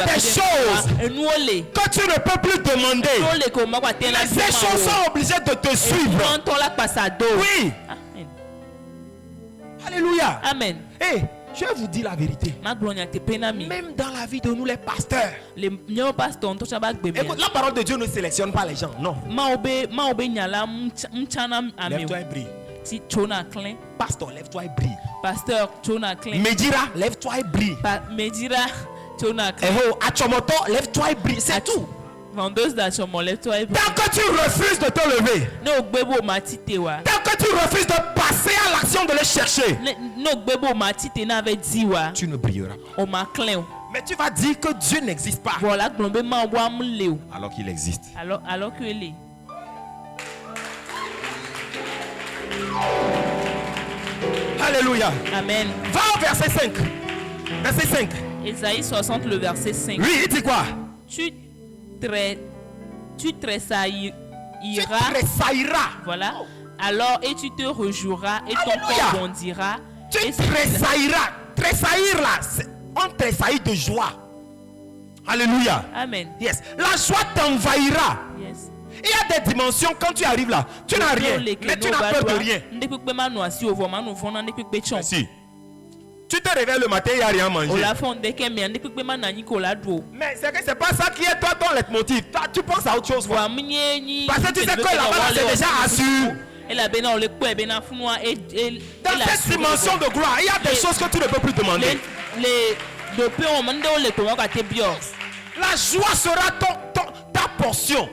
S3: des choses que tu ne peux plus demander. Ces choses sont obligées de te suivre. Oui.
S2: Amen.
S3: Alléluia.
S2: Amen.
S3: Et je vais vous dire la vérité. Même dans la vie de nous les pasteurs. Écoute, la parole de Dieu ne sélectionne pas les gens. Non. Lève-toi et brille. Pasteur, lève-toi et brille. Medira, lève-toi et brille.
S2: Medira,
S3: Achomoto, lève-toi et brille. C'est tout.
S2: Vendeuse d'achèvement, lève-toi et prie.
S3: Tant que tu refuses de te lever,
S2: No gbebo matite wa.
S3: tant que tu refuses de passer à l'action de les chercher,
S2: No gbebo matite na avec diwa.
S3: tu ne brilleras pas.
S2: O ma clé.
S3: Mais tu vas dire que Dieu n'existe pas.
S2: Voilà glombe ma wa mleo.
S3: Alors qu'il existe.
S2: Alors que elle est.
S3: Alléluia.
S2: Amen.
S3: Va au verset 5. Verset 5.
S2: Ésaïe 60 le verset 5.
S3: Oui, il dit quoi?
S2: Tu tressailleras.
S3: Tu tressailleras.
S2: Voilà. Alors, et tu te rejoueras, et ton
S3: Alléluia.
S2: corps bondira.
S3: Tu
S2: et
S3: tressailleras. Tressaillir là, on tressaillit de joie. Alléluia.
S2: Amen.
S3: Yes. La joie t'envahira.
S2: Yes.
S3: Il y a des dimensions quand tu arrives là. Tu n'as rien. Mais tu n'as peur de rien. Si. Tu te réveilles le matin, il n'y a rien à manger. Mais c'est que c'est pas ça qui est toi ton leitmotiv. Toi, tu penses à autre chose. Quoi. Parce que tu sais que là-bas, c'est déjà assuré. Dans cette dimension de gloire, il y a des choses que tu ne peux plus demander. La joie sera ta portion.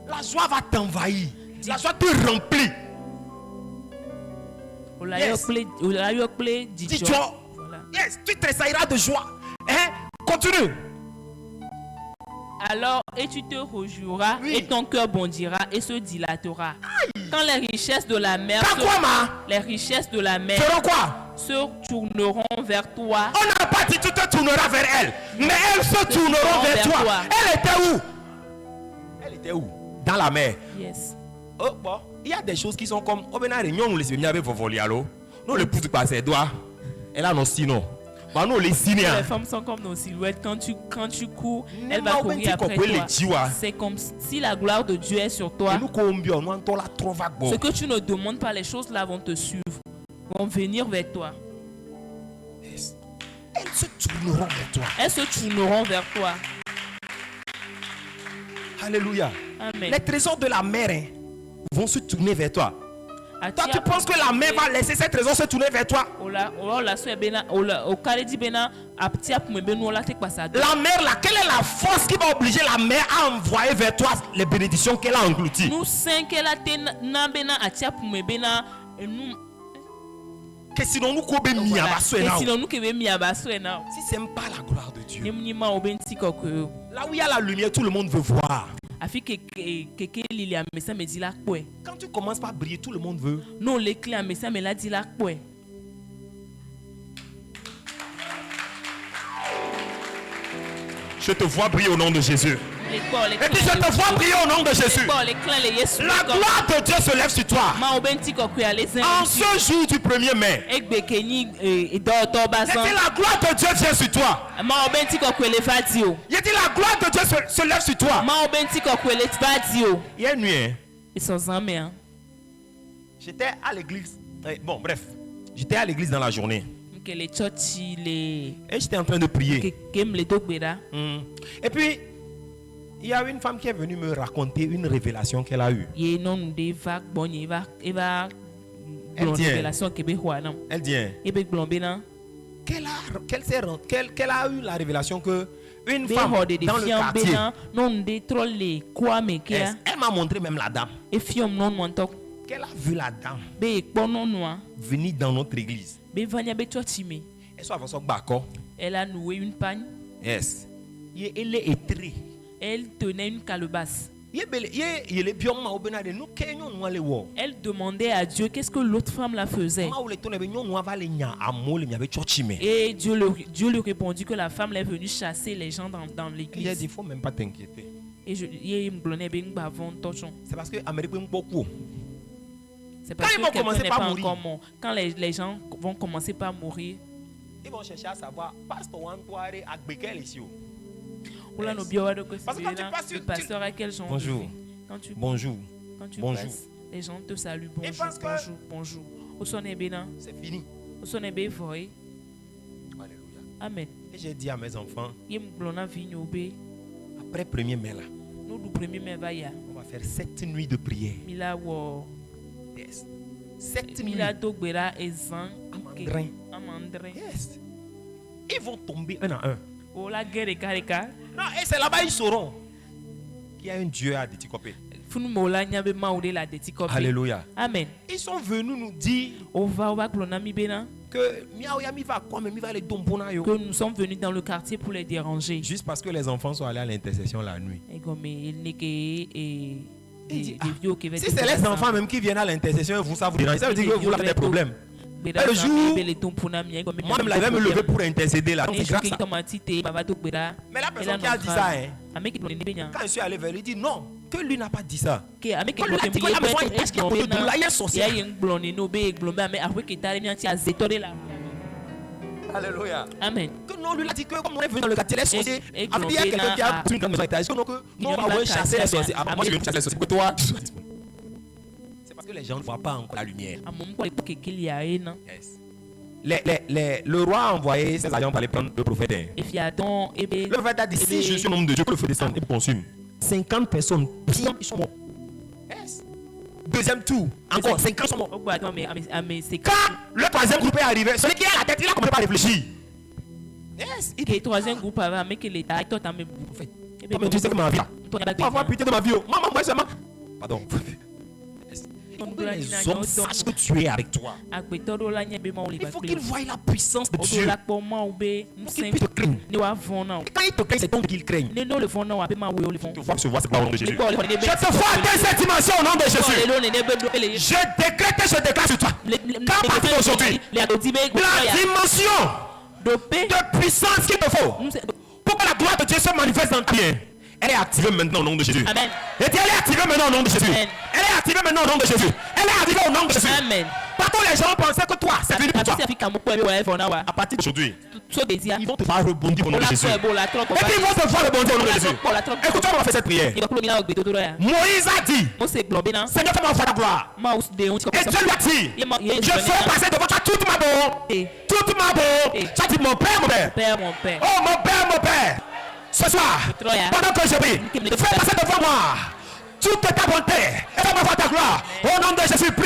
S3: La joie va t'envahir. La joie te remplit. Yes. Dis-toi. Yes, tu tressailleras de joie. Hein? Continue.
S2: Alors, et tu te rejoueras,
S3: Oui.
S2: et ton cœur bondira et se dilatera. Aïe. Quand les richesses de la mer
S3: Feront quoi?
S2: se tourneront vers toi.
S3: On n'a pas dit tu te tourneras vers elle, mais elles se tourneront vers toi. Elle était où? Elle était où? Dans la mer.
S2: Yes.
S3: Oh, bon. Il y a des choses qui sont comme nous les avec vos allô. Nous les poussons par ses doigts. Elle a nos sinon. Nous les signes.
S2: Les femmes sont comme nos silhouettes. Quand tu cours, elle va courir après toi. C'est comme si la gloire de Dieu est sur toi. Ce que tu ne demandes pas, les choses là vont te suivre, vont venir vers toi.
S3: Elles se tourneront vers toi.
S2: Elles se tourneront vers toi.
S3: Alléluia.
S2: Amen.
S3: Les trésors de la mer vont se tourner vers toi. Toi, tu penses que la mer va laisser ces trésors se tourner vers toi? La mer, là, quelle est la force qui va obliger la mer à envoyer vers toi les bénédictions qu'elle a englouties? Que sinon nous si c'est même pas la gloire de Dieu. Là où il y a la lumière, tout le monde veut voir. Quand tu commences par briller, tout le monde veut. Je te vois briller au nom de Jésus. Et puis je te vois briller au nom de Jésus. La gloire de Dieu se lève sur toi. En ce jour du 1er mai, et la gloire de Dieu vient sur toi. Il dit la gloire de Dieu se lève sur toi. Il y a une nuit, j'étais à l'église. Bon, bref, j'étais à l'église dans la journée. Et j'étais en train de prier. Et puis, il y a une femme qui est venue me raconter une révélation qu'elle a eue. Elle dit qu'elle a eu la révélation que une femme dans le quartier, elle m'a montré même la dame. Qu'elle a vu la dame venir dans notre église.
S2: Elle a noué une pagne.
S3: Yes. Elle est étrée.
S2: Elle tenait une calebasse. Elle demandait à Dieu qu'est-ce que l'autre femme la faisait. Et Dieu lui répondit que la femme est venue chasser les gens dans l'église.
S3: Il a dit, il ne faut même pas t'inquiéter.
S2: Et c'est parce que quelqu'un n'est pas encore mort. Quand les gens vont commencer par mourir,
S3: ils vont chercher à savoir, pasteur Antoine à Bekel ici.
S2: Parce que quand tu passes sur le pasteur à quel genre
S3: bonjour. Bonjour.
S2: Quand tu passes, les gens te saluent. Bonjour, bonjour.
S3: C'est fini.
S2: Alléluia. Amen.
S3: Et j'ai dit à mes enfants, après 1er mai là, on va faire 7 nuits de prière. Yes. 7 nuits. Yes. Ils vont tomber un à un. Non, et c'est là-bas ils sauront. Il y a un Dieu à Déticopé.
S1: Alléluia.
S2: Amen.
S3: Ils sont venus nous dire
S2: que nous sommes venus dans le quartier pour les déranger.
S3: Juste parce que les enfants sont allés à l'intercession la nuit. Si c'est les enfants même qui viennent à l'intercession, vous savez, ça veut dire que vous avez des problèmes. Le jour, moi-même, je vais me lever pour intercéder là. Donc, c'est grâce à ça. Mais la personne qui a dit ça, quand je suis allé vers lui, il dit non, que lui n'a pas dit ça. Quand lui a dit qu'il a besoin de test, qu'il y a besoin de là, il y a un sorcier. Alléluia.
S2: Amen.
S3: Que non, lui a dit que comme on est venu dans le quartier, les sorciers, il y a quelqu'un qui a une grande maison. Que nous, on va chasser les sorciers. Moi, je vais chasser les sorciers. Que toi, c'est parce que les gens ne voient pas encore la lumière. Yes. Le roi a envoyé ses agents pour aller prendre le prophète. Le prophète a dit si je suis un homme de Dieu, que le feu descende et me consume. 50 personnes, bien, ils sont morts. Yes. Deuxième tour, encore 50 sont morts. Quand le troisième groupe est arrivé, celui qui a la tête, il a commencé à réfléchir. Yes.
S2: Le troisième groupe avait mais que l'État est totalement.
S3: Mais tu sais que ma vie, on va avoir pitié de ma vie. Maman, moi, c'est ma. Pardon. Les hommes sachent que tu es avec toi. Il faut qu'ils voient la puissance de Dieu. Il faut qu'ils puissent te craindre. Quand ils te craignent, c'est ton qu'ils craignent. Tu vois que ce voix, c'est pas au nom de Jésus. Je te vois atteindre cette dimension au nom de Jésus. Je décrète et je déclare sur toi. Quand partir d'aujourd'hui, la dimension de puissance qu'il te faut pour que la gloire de Dieu se manifeste dans ta vie, elle est activée maintenant au nom de Jésus.
S2: Amen.
S3: Et elle est activée maintenant au nom de Jésus.
S2: Amen.
S3: Elle est activée maintenant au nom de Jésus. Elle est activée au nom de Jésus.
S2: Amen.
S3: Partout les gens pensaient que toi, c'est fini pour toi. À partir d'aujourd'hui, ils vont te faire rebondir au nom de Jésus. Et puis ils vont te faire rebondir au nom de Jésus. Écoute-moi, on va faire cette prière. Moïse a dit, Seigneur, fais-moi voir ta gloire. Et Dieu lui a dit, je ferai passer devant toi toute ma bonté. Toute ma bonté. Tu as dit, mon père, mon père. Oh, mon père, mon père. Ce soir, pendant que je prie, fais passer devant moi toute ta bonté et fais-moi voir ta gloire. Au nom de Jésus, prie.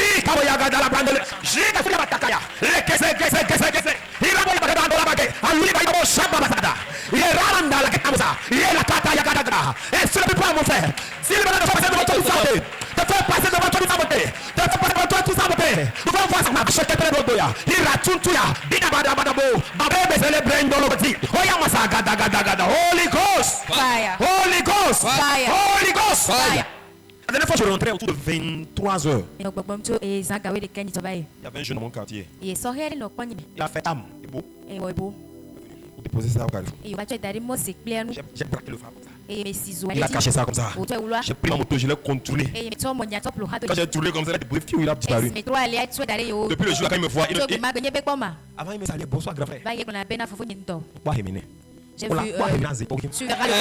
S3: Holy Ghost!
S4: Fire!
S3: Holy Ghost!
S4: Fire!
S3: Holy Ghost!
S4: Fire!
S3: La dernière fois, je rentrais autour de 23h. Il
S4: Il
S3: y avait un jeune dans mon quartier. Il a fait âme. Il est beau. Vous déposez ça au carrefour. J'ai braqué le phare comme ça. Il a caché ça comme ça. J'ai pris ma moto, je l'ai contourné. Quand j'ai tourné comme ça, il a disparu. Depuis le jour là, quand il me voit, avant il me salue, bonsoir grand frère. Pourquoi Héméné?
S4: J'ai vu tu verras le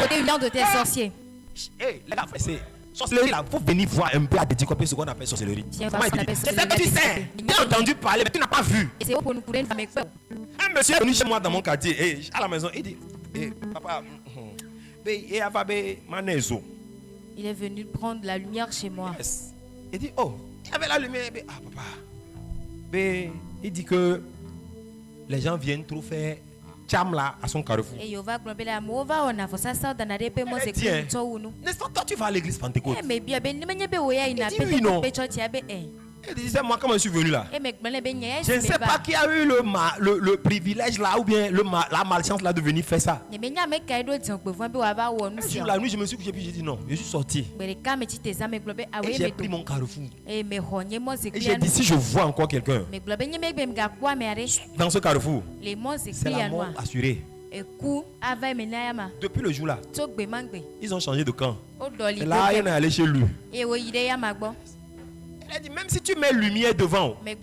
S4: côté humiliant de tes sorciers.
S3: Hey, les gars, c'est sorcellerie là, faut venir voir un peu à décoper ce qu'on appelle sorcellerie. C'est ça que tu sais. Tu as entendu parler, mais tu n'as pas vu. Un monsieur est venu chez moi dans mon quartier, à la maison, il dit, papa,
S4: il est venu prendre la lumière chez moi.
S3: Yes. Il dit, oh, il y avait la lumière. Papa. Il dit que les gens viennent trop faire cham là à son carrefour.
S4: N'est-ce
S3: pas toi tu vas à l'église Pentecôte?
S4: Mais bien,
S3: il disait moi comment je suis venu là. Je ne sais pas qui a eu le privilège là ou bien la malchance là de venir faire ça. Sur la nuit je me suis couché puis j'ai dit non, je suis sorti. Et j'ai pris mon carrefour. Et j'ai dit si je vois encore quelqu'un dans ce carrefour, c'est la mort assurée. Depuis le jour là, ils ont changé de camp. Et là, il est allé chez lui. Il a dit, même si tu mets lumière devant, il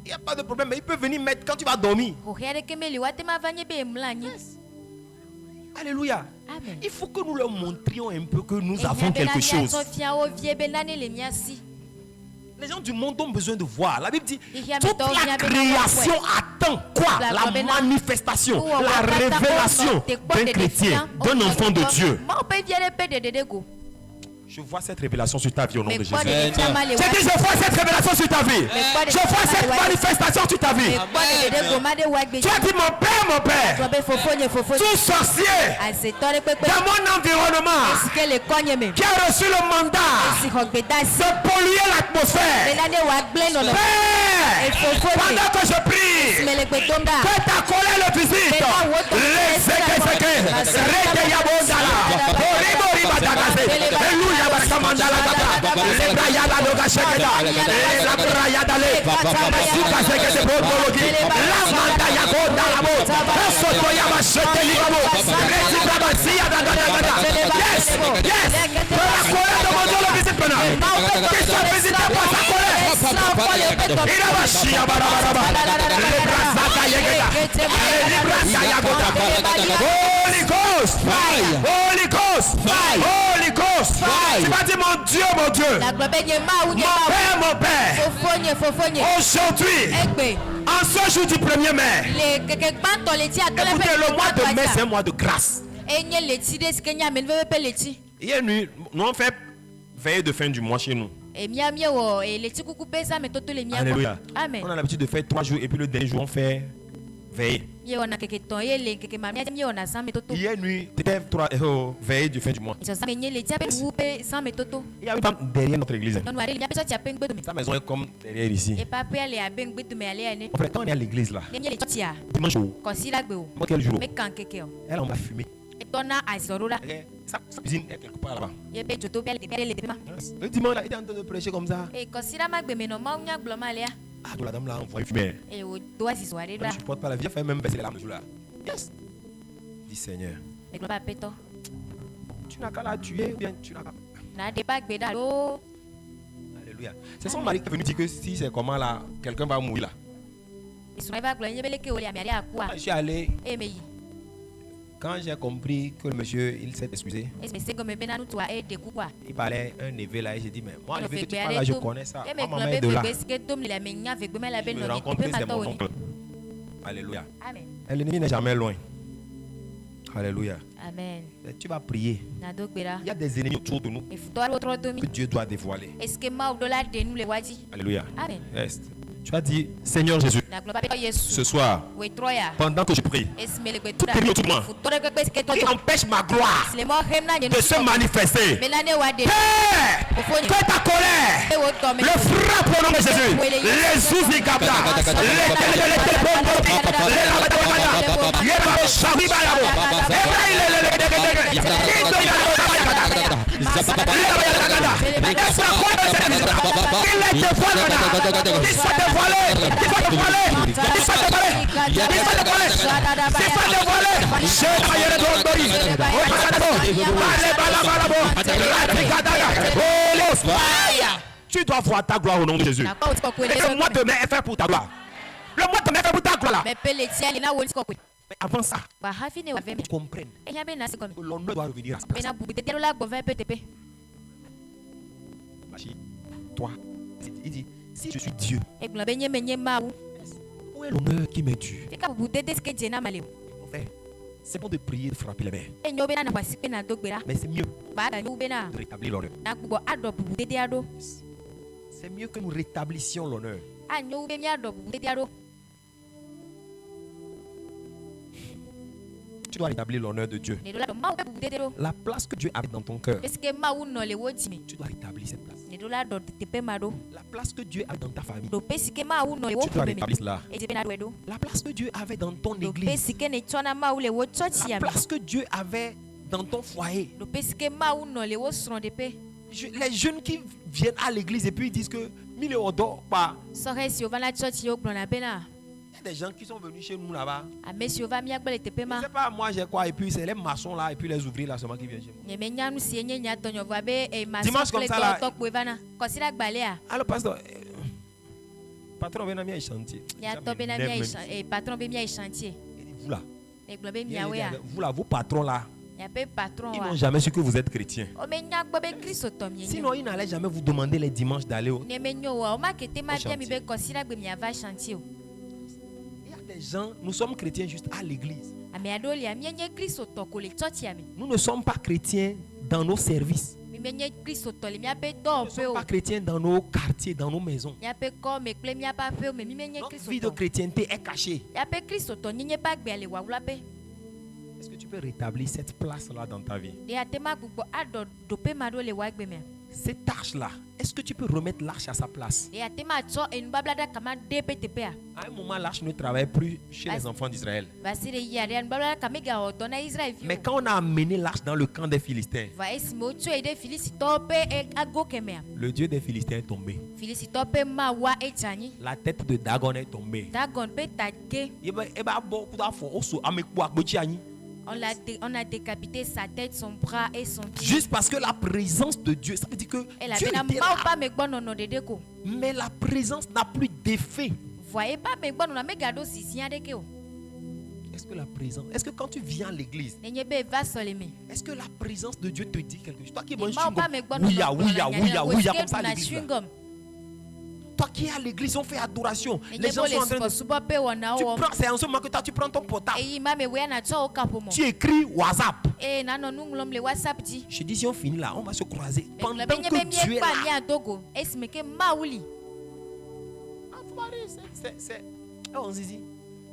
S3: n'y a pas de problème, mais il peut venir mettre quand tu vas dormir. Yes. Alléluia.
S4: Amen.
S3: Il faut que nous leur montrions un peu que nous avons quelque chose. Les gens du monde ont besoin de voir. La Bible dit, toute la création attend quoi? La manifestation, la révélation d'un chrétien, d'un enfant de Dieu. Je vois cette révélation sur ta vie au nom de Jésus.
S4: J'ai dit,
S3: je vois cette révélation sur ta vie. Je vois cette manifestation sur ta vie. Tu as dit, mon père, tout sorcier dans mon environnement qui a reçu le mandat de polluer l'atmosphère. Père, pendant que je prie, que ta colère le visite. Holy Ghost, fire! Holy Ghost, fire! Holy Ghost, fire! Tu m'as dit mon Dieu, mon Dieu, mon Père, aujourd'hui, en ce jour du 1er mai, écoutez, le mois de mai, c'est un mois de grâce. Hier nuit, nous on fait veille de fin du mois chez nous. Alléluia. On a l'habitude de faire 3 jours et puis le dernier jour on fait veille. Hier nuit, c'était veille de fin du mois. Il y a une femme derrière notre église. Sa maison est comme derrière ici. En fait, quand on est à l'église là, dimanche jour, quel jour, elle en va fumer. Sa cuisine est quelque part là-bas. Le dimanche, il est en train de prêcher comme ça. Ah, la dame là, on voit fumer. Je ne supporte pas la vie, elle fait même baisser les larmes là. Yes. Dis Seigneur. Tu n'as qu'à la tuer ou bien tu n'as qu'à. Alléluia. C'est son mari qui est venu dire que si c'est comment là, quelqu'un va mourir là. Je suis allé. Quand j'ai compris que le monsieur, il s'est excusé, il parlait un neveu là et j'ai dit, mais moi, le neveu que tu parles là, je connais ça. Moi, ma mère est de là. Je me rends compte que c'est mon oncle. Alléluia. Et l'ennemi n'est jamais loin. Alléluia.
S4: Amen.
S3: Et tu vas prier. Il y a des ennemis autour de nous que Dieu doit dévoiler. Alléluia.
S4: Amen.
S3: Yes. Tu as dit, Seigneur Jésus, ce soir, pendant que je prie, tout est autour de moi qui empêche ma gloire de se manifester. Père, que ta colère le frappe au nom de Jésus. Les Zouzigabda, tu dois voir ta gloire au nom de Jésus. Le mois de mai est fait pour ta gloire. Le mois de mai est fait pour ta gloire. Mais avant ça, tu comprennes que l'honneur doit revenir à sa place. Toi, il dit, si je suis Dieu, où est l'honneur qui m'est dû? C'est bon de prier, de frapper les mains. Mais c'est mieux de rétablir l'honneur. C'est mieux que nous rétablissions l'honneur. Tu dois rétablir l'honneur de Dieu. La place que Dieu avait dans ton cœur, tu dois rétablir cette place. La place que Dieu avait dans ta famille, tu dois rétablir cela. La place que Dieu avait dans ton église, la place que Dieu avait dans ton foyer. Les jeunes qui viennent à l'église et puis ils disent que il y a des gens qui sont venus chez nous là-bas. Je ne sais pas, moi j'ai quoi, et puis c'est les maçons là, et puis les ouvriers là seulement qui viennent chez moi. Dimanche comme ça là. Alors pasteur, patron vient à mi chantier. Vous là. Vous là, vos patrons là. Ils n'ont jamais su que vous êtes chrétien. Sinon, ils n'allaient jamais vous demander les dimanches d'aller au chantier. Il y a des gens, nous sommes chrétiens juste à l'église. Nous ne sommes pas chrétiens dans nos services. ne sommes pas chrétiens dans nos quartiers, dans nos maisons. Notre vie de chrétienté est cachée. Est-ce que tu peux rétablir cette place-là dans ta vie? Cette arche-là, est-ce que tu peux remettre l'arche à sa place? À un moment, l'arche ne travaille plus chez les enfants d'Israël. Mais quand on a amené l'arche dans le camp des Philistins, le Dieu des Philistins est tombé. La tête de Dagon est tombée.
S4: On a décapité sa tête, son bras et son pied.
S3: Juste parce que la présence de Dieu, ça veut dire que Dieu était là. Mais la présence n'a plus d'effet. Est-ce que la présence, est-ce que quand tu viens à l'église, est-ce que la présence de Dieu te dit quelque chose? Toi qui manges ouya comme ça à l'église. Toi qui es à l'église, on fait adoration. Les gens sont en train de... Tu prends, c'est en ce moment que toi tu prends ton portable. Tu écris WhatsApp. Je dis si on finit là, on va se croiser. Pendant que Dieu est là.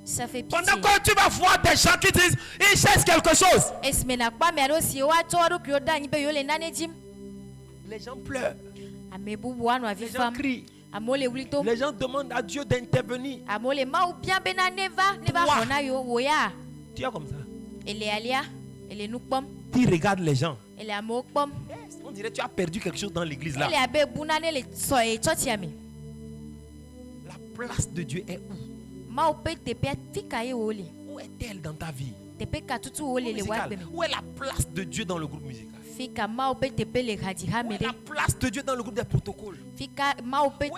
S4: Ça fait pitié.
S3: Pendant que tu vas voir des gens qui disent, ils cherchent quelque chose. Les gens pleurent. Les gens crient. Les gens demandent à Dieu d'intervenir. Tu es comme ça. Tu regardes les gens. On dirait que tu as perdu quelque chose dans l'église là. La place de Dieu est où? Où est-elle dans ta vie? Où est la place de Dieu dans le groupe musical? Où est la place de Dieu dans le groupe des protocoles? Où est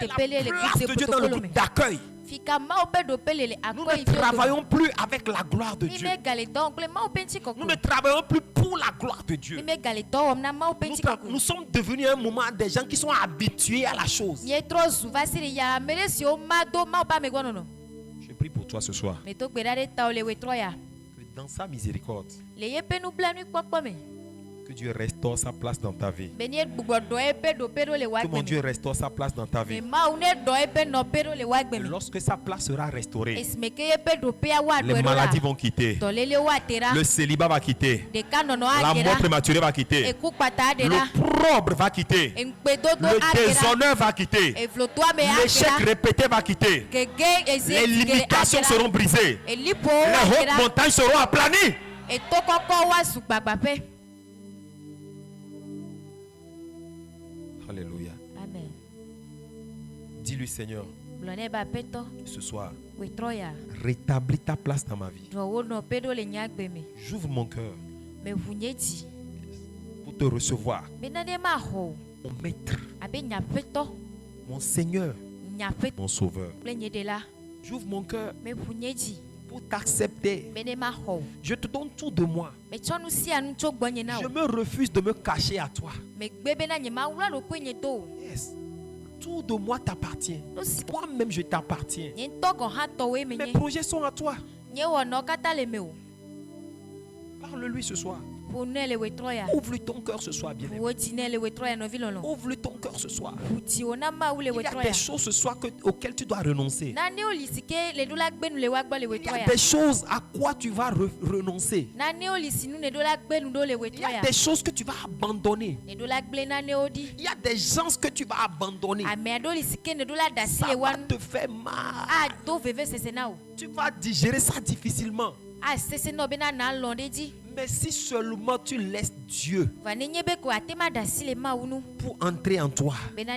S3: la place de Dieu dans le groupe d'accueil? Nous ne travaillons plus avec la gloire de Dieu. Nous ne travaillons plus pour la gloire de Dieu. Nous sommes devenus un moment des gens qui sont habitués à la chose. Je prie pour toi ce soir. Que dans sa miséricorde, que Dieu restaure sa place dans ta vie. Que mon Dieu restaure sa place dans ta vie. Et lorsque sa place sera restaurée, les maladies vont quitter. Le célibat va quitter. La mort prématurée va quitter. L'opprobre va quitter. Le déshonneur va quitter. L'échec répété va quitter. Les limitations seront brisées. Les hautes montagnes seront aplanies. Alléluia.
S4: Amen.
S3: Dis-lui, Seigneur, ce soir, rétablis ta place dans ma vie. J'ouvre mon cœur pour te recevoir. Mon maître, mon Seigneur, mon sauveur. J'ouvre mon cœur pour t'accepter. Je te donne tout de moi. Je me refuse de me cacher à toi. Yes. Tout de moi t'appartient. Moi-même je t'appartiens. Mes projets sont à toi. Parle-lui ce soir. Ouvre ton cœur ce soir, bien-aimé. Ouvre ton cœur ce soir. Il y a des choses ce soir auxquelles tu dois renoncer. Il y a des choses à quoi tu vas renoncer. Il y a des choses que tu vas abandonner. Il y a des gens que tu vas abandonner. Ça va te faire mal. Tu vas digérer ça difficilement. Mais si seulement tu laisses Dieu pour entrer en toi, il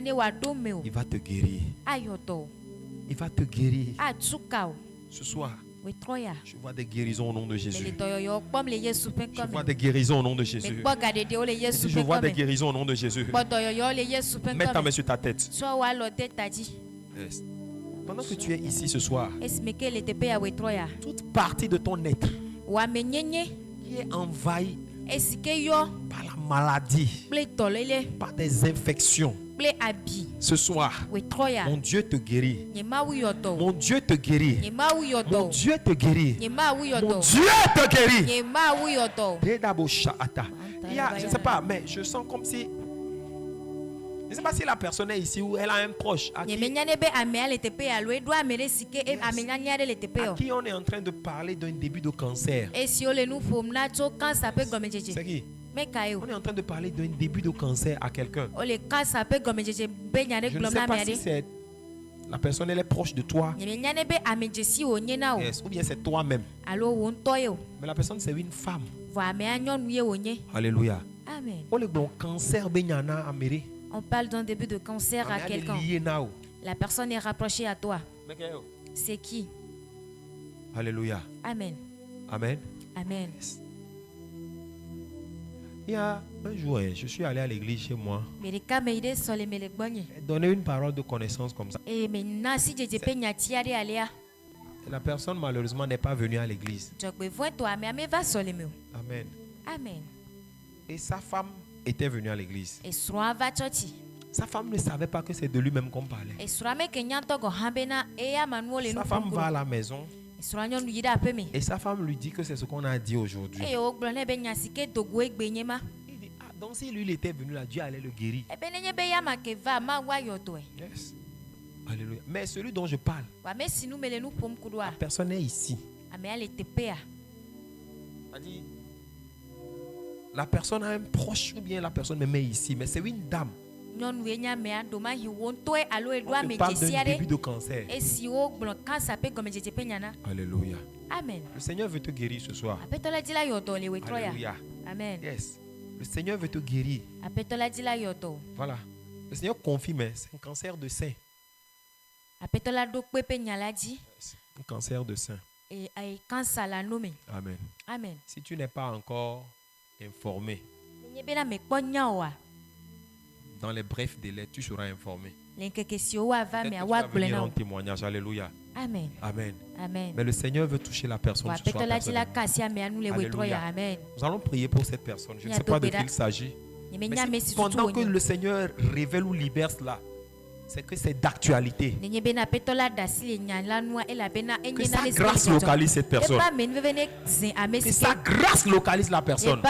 S3: va te guérir. Il va te guérir. Ce soir, je vois des guérisons au nom de Jésus. Je vois des guérisons au nom de Jésus. Je vois des guérisons au nom de Jésus. Mets ta main sur ta tête. Yes. Pendant que tu es ici ce soir, toute partie de ton être qui est envahi par la maladie, par des infections, ce soir, mon Dieu te guérit. Mon Dieu te guérit. Mon Dieu te guérit. Mon Dieu te guérit. Je ne sais pas, mais je sens comme si Je ne sais pas si la personne est ici ou elle a un proche à qui on est en train de parler d'un début de cancer. C'est qui? On est en train de parler d'un début de cancer à quelqu'un. Je ne sais pas si c'est la personne elle est proche de toi. Yes. Ou bien c'est toi-même. Mais la personne c'est une femme. Alléluia.
S4: Amen.
S3: On
S4: parle d'un début de cancer à quelqu'un. La personne est rapprochée à toi. C'est qui?
S3: Alléluia.
S4: Amen.
S3: Amen.
S4: Amen.
S3: Yes. Il y a un jour, je suis allé à l'église chez moi. Donner une parole de connaissance comme ça. Et la personne malheureusement n'est pas venue à l'église. Amen.
S4: Amen.
S3: Et sa femme était venue à l'église. Sa femme ne savait pas que c'est de lui-même qu'on parlait. Sa femme va à la maison. Et sa femme lui dit que c'est ce qu'on a dit aujourd'hui. Il dit, donc si lui il était venu là, Dieu allait le guérir. Yes. Alléluia. Mais celui dont je parle, la personne est ici. Dit, la personne a un proche ou bien la personne me met ici, mais c'est une dame. On te parle d'un début de cancer. Alléluia.
S4: Amen.
S3: Le Seigneur veut te guérir ce soir. Alléluia.
S4: Amen.
S3: Yes. Le Seigneur veut te guérir. Voilà. Le Seigneur confirme, c'est un cancer de sein. Un cancer de sein. Amen.
S4: Amen.
S3: Si tu n'es pas encore informé, dans les brefs délais, tu seras informé. Peut-être que tu vas venir en témoignage. Alléluia.
S4: Amen.
S3: Amen.
S4: Amen.
S3: Mais le Seigneur veut toucher la personne ce soir. Alléluia. Nous allons prier pour cette personne. Je ne sais pas de qui il s'agit. Mais pendant que le Seigneur révèle ou libère cela, c'est que c'est d'actualité. Que sa grâce localise cette personne. Que sa grâce localise la personne.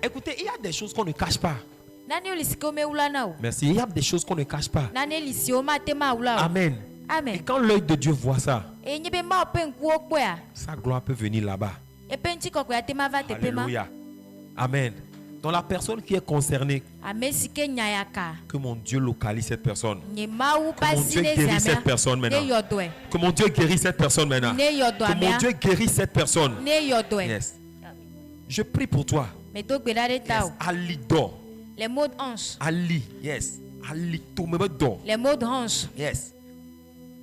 S3: Écoutez, il y a des choses qu'on ne cache pas. Merci. Il y a des choses qu'on ne cache pas. Amen.
S4: Amen.
S3: Et quand l'œil de Dieu voit ça, sa gloire peut venir là-bas. Alléluia. Amen. Donc la personne qui est concernée, que mon Dieu localise cette personne. Que mon Dieu guérisse cette personne maintenant. Que mon Dieu guérisse cette personne maintenant. Que mon Dieu guérisse cette personne. Yes. Je prie pour toi. Yes. Ali do.
S4: Les mots de hanche.
S3: Ali. Yes. Ali to me do.
S4: Les mots de hanche.
S3: Yes.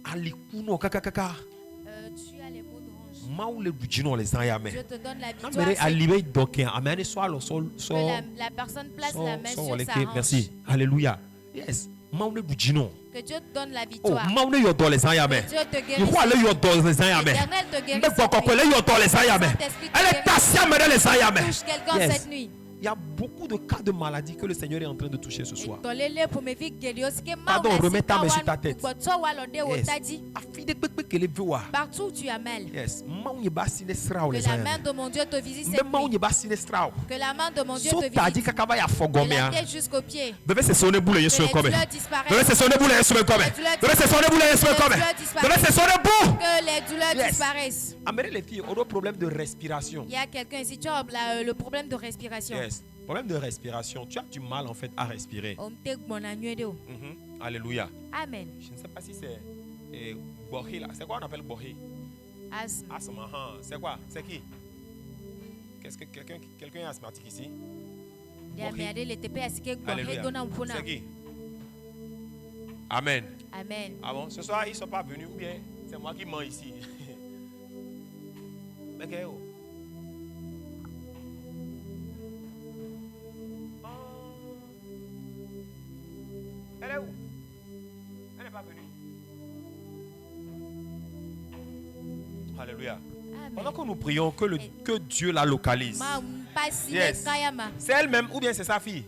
S3: Ali kuno kakakaka.
S4: Tu as les mots de hanche.
S3: Je
S4: te donne la victoire. La personne place la main sur sa hanche.
S3: Merci. Alléluia. Yes.
S4: Que Dieu te donne la victoire.
S3: Que Dieu te guérisse. L'Éternel te guérisse.
S4: Touche quelqu'un cette nuit.
S3: Il y a beaucoup de cas de maladies que le Seigneur est en train de toucher ce soir.
S4: Pardon,
S3: remets ta main sur ta tête. Yes.
S4: Partout où tu as mal.
S3: Yes.
S4: Que la main de mon Dieu te visite cette nuit. Que la main de mon Dieu te visite. De la tête jusqu'aux pieds. Que les douleurs disparaissent. Que les douleurs disparaissent.
S3: Amenez les filles, on a un problème de respiration.
S4: Il y a quelqu'un ici, tu as le problème de respiration.
S3: Yes. Problème de respiration. Tu as du mal en fait à respirer. Alléluia.
S4: Amen.
S3: Je ne sais pas si c'est bohi là. C'est quoi on appelle bohi?
S4: Asthme.
S3: Asthme. C'est quoi? C'est qui? Qu'est-ce que quelqu'un est asthmatique ici?
S4: Alléluia.
S3: C'est qui? Amen.
S4: Amen.
S3: Ah bon? Ce soir ils ne sont pas venus ou bien c'est moi qui mens ici? Okay. Elle est où? Elle n'est pas venue. Alléluia.
S4: Amen.
S3: Pendant que nous prions, que Dieu la localise. Yes. C'est elle-même ou bien c'est sa fille?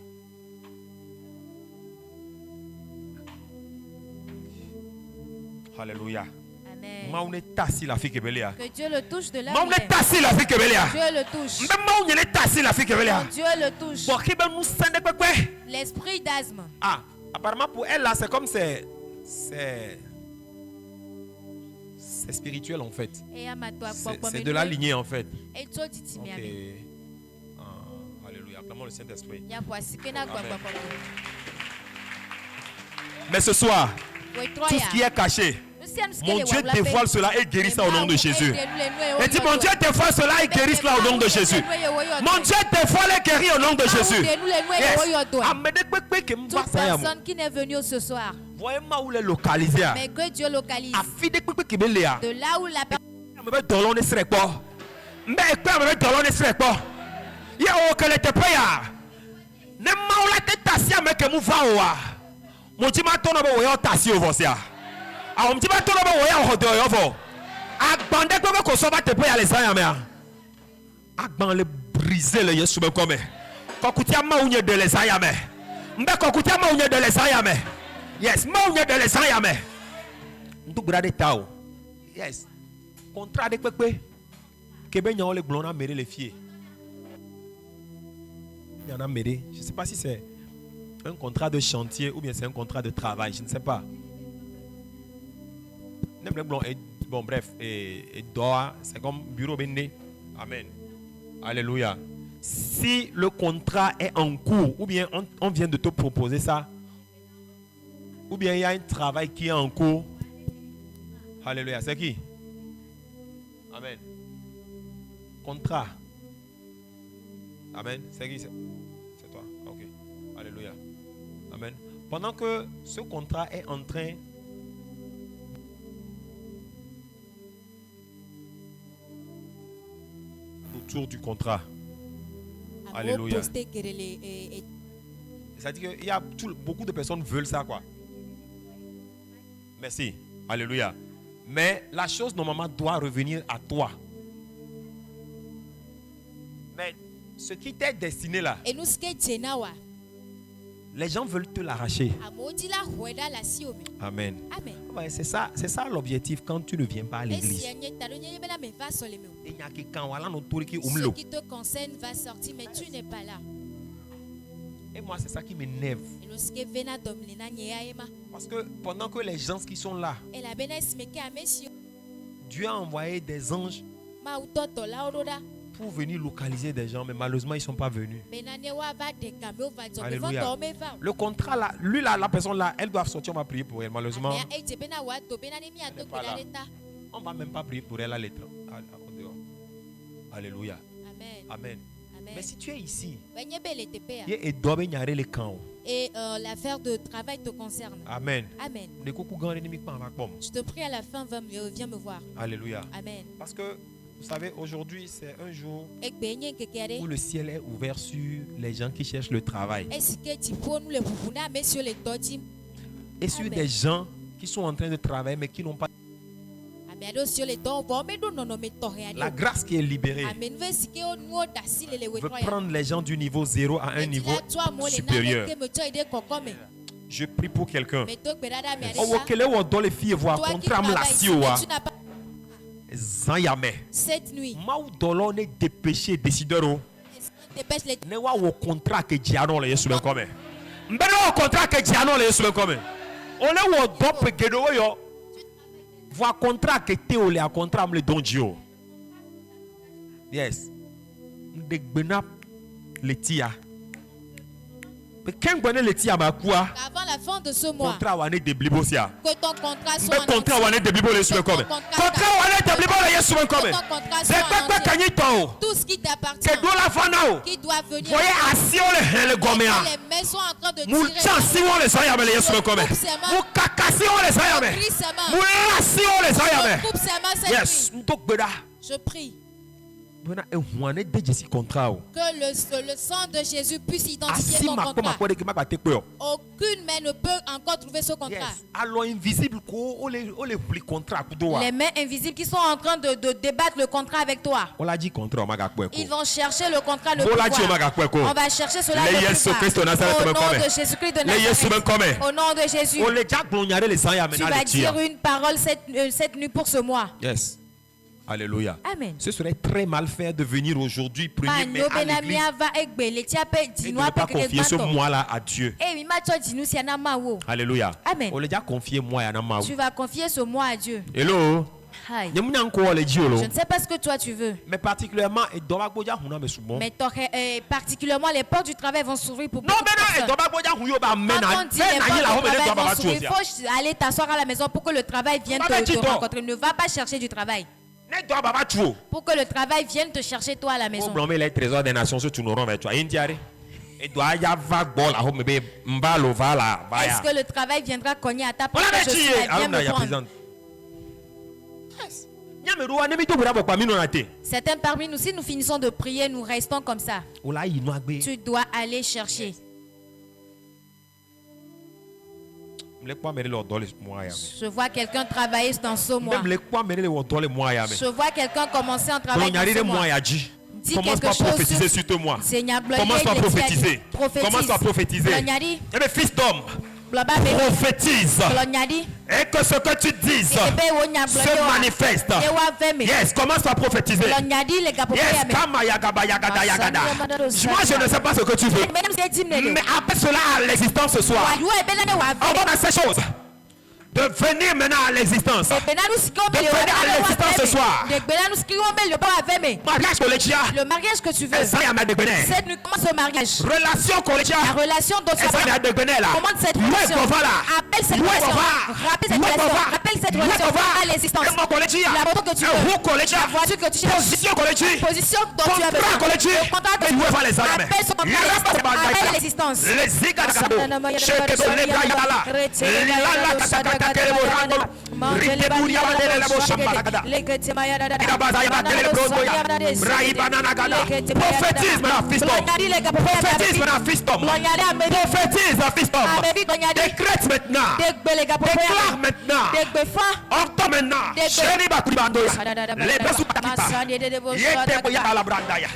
S3: Alléluia.
S4: Amen. Que Dieu le touche de là.
S3: Dieu
S4: le touche. Dieu le touche. L'esprit d'asthme.
S3: Ah, apparemment pour elle là, c'est comme c'est spirituel en fait. C'est de la lignée en fait. Okay. Ah, alléluia. Acclamons le Saint-Esprit. Mais ce soir, tout ce qui est caché, mon Dieu dévoile cela et guérit ça au nom de Jésus. Et dit mon Dieu dévoile cela et guérit cela au nom de Jésus. Mon Dieu dévoile et guérit au nom de Jésus.
S4: Toute personne qui n'est venue ce soir,
S3: voyez-moi où les localiser.
S4: Mais que Dieu localise.
S3: De
S4: là où la personne
S3: ne serait pas. Mais ne serait pas. Il y a aucun était pas ya. Ne maula te tasia me que mouva. Mon Dieu m'a tourné au voyant tasio vosia. Ah, on dit pas tourner au voyant au dehors. Ah, bandé comme qu'on s'en va te payer les ayamés. Ah, ban le briser le yesu me comme. Kokutia maunye de les ayamés. Mbe kokutia maunye de les ayamés. Yes, maunye de les ayamés. Ndu grade tao. Yes. Contrat de pepe. Kebe nyawo le glona mere les filles. Il y en a mêlé. Je ne sais pas si c'est un contrat de chantier ou bien c'est un contrat de travail. Je ne sais pas. Bon, bref. Et Doha, c'est comme bureau béni. Amen. Alléluia. Si le contrat est en cours, ou bien on vient de te proposer ça, ou bien il y a un travail qui est en cours. Alléluia. C'est qui? Amen. Contrat. Amen. C'est qui? C'est toi. Ok. Alléluia. Amen. Pendant que ce contrat est en train autour du contrat. Alléluia. C'est-à-dire qu'il y a beaucoup de personnes veulent ça, quoi. Merci. Alléluia. Mais la chose normalement doit revenir à toi. Mais ce qui t'est destiné là, les gens veulent te l'arracher. Amen. Ouais, c'est ça l'objectif quand tu ne viens pas à l'église.
S4: Ce qui te concerne va sortir, mais tu n'es pas là.
S3: Et moi, c'est ça qui m'énerve. Parce que pendant que les gens qui sont là, Dieu a envoyé des anges pour venir localiser des gens, mais malheureusement ils ne sont pas venus. Alléluia. Le contrat là, lui là, la personne là, elle doit sortir, on va prier pour elle. Malheureusement, on ne va même pas prier pour elle à l'étranger. Alléluia. Amen. Mais si tu es ici,
S4: et l'affaire de travail te concerne.
S3: Amen.
S4: Je te prie à la fin, viens me voir.
S3: Alléluia.
S4: Amen.
S3: Parce que vous savez, aujourd'hui, c'est un jour où le ciel est ouvert sur les gens qui cherchent le travail. Et sur des gens qui sont en train de travailler mais qui n'ont pas la grâce qui est libérée. Veut prendre les gens du niveau 0 à un niveau supérieur. Je prie pour quelqu'un.
S4: Cette nuit,
S3: dépêché décideur ne wa wo contrat que diano le yesu ben comme mbeno wo contrat que diano le yesu ben comme ole wo dop gedo yo voa contrat que te ole a contrat me don dio yes de gbena letia mais quand bonne letia ba quoi
S4: avant la fin de ce mois
S3: contrat wa ne deblibosia
S4: que ton contrat soit
S3: mais contrat wa ne deblibo le yesu ben comme contrat wa ne deblibo le yesu ben comme c'est pas kanito
S4: tout ce qui t'appartient
S3: que doit la fanao
S4: qui doit venir
S3: voyez assis on le goméa
S4: les mains sont en train de tirer
S3: mouchansi on les ayame le yesu ben comme moukakasi on les ayame moulasi on les ayame yes ndokbeda
S4: je prie Que le sang de Jésus puisse identifier ton contrat. Aucune main ne peut encore trouver ce contrat. Les mains invisibles qui sont en train de débattre le contrat avec toi. Ils vont chercher le contrat le plus fort. On va chercher cela le plus fort. Au nom de Jésus-Christ de Nazareth. Au nom de Jésus. Tu vas dire une parole cette nuit pour ce mois.
S3: Yes. Alléluia.
S4: Amen.
S3: Ce serait très mal fait de venir aujourd'hui prier mais à l'église et de ne pas confier ce mois-là à Dieu. Alléluia.
S4: Amen. Tu vas confier ce mois à Dieu.
S3: Hello.
S4: Hi. Je ne sais pas ce que toi tu veux.
S3: Mais particulièrement,
S4: particulièrement les portes du travail vont s'ouvrir pour beaucoup de personnes.
S3: Quand on dit les portes du
S4: travail vont s'ouvrir, il faut aller t'asseoir à la maison pour que le travail vienne te rencontrer. Ne va pas chercher du travail. Pour que le travail vienne te chercher toi à la maison.
S3: Les trésors des nations se tourneront vers toi. Est-ce
S4: que le travail viendra cogner à ta porte? Viens me prendre. Certains parmi nous, si nous finissons de prier, nous restons comme ça. Tu dois aller chercher. Je vois quelqu'un travailler dans ce mois. Je vois quelqu'un commencer à travailler dans ce mois. Dis
S3: commence par prophétiser sur toi. Commence par prophétiser. Commence par prophétiser. Fils d'homme, prophétise. Et que ce que tu dises se manifeste. Yes, commence par prophétiser. Yes, moi je ne sais pas ce que tu veux. Mais appelle cela à l'existence ce soir. On va dans ces choses. De venir maintenant à l'existence. De venir à l'existence ce soir. Mariage collégial.
S4: Le mariage que tu veux. Cette nuit commence le mariage.
S3: Relation collégiale.
S4: La relation dont tu parles. Comment cette relation. Appelle cette relation. Rappelle cette relation. Rappelle cette relation à l'existence. La moto que tu veux. La voiture que tu cherches. Position dont tu as besoin. Le contrat que tu veux. Appelle son contrat. Appelle l'existence.
S3: Prophétise maintenant, fils d'homme. Prophétise maintenant, fils d'homme. Prophétise, fils d'homme. Décrète maintenant. Déclare maintenant. Ordonne maintenant. Chéri Bakulibandoya. Les Besupakita. Yete Boya la Brandaya.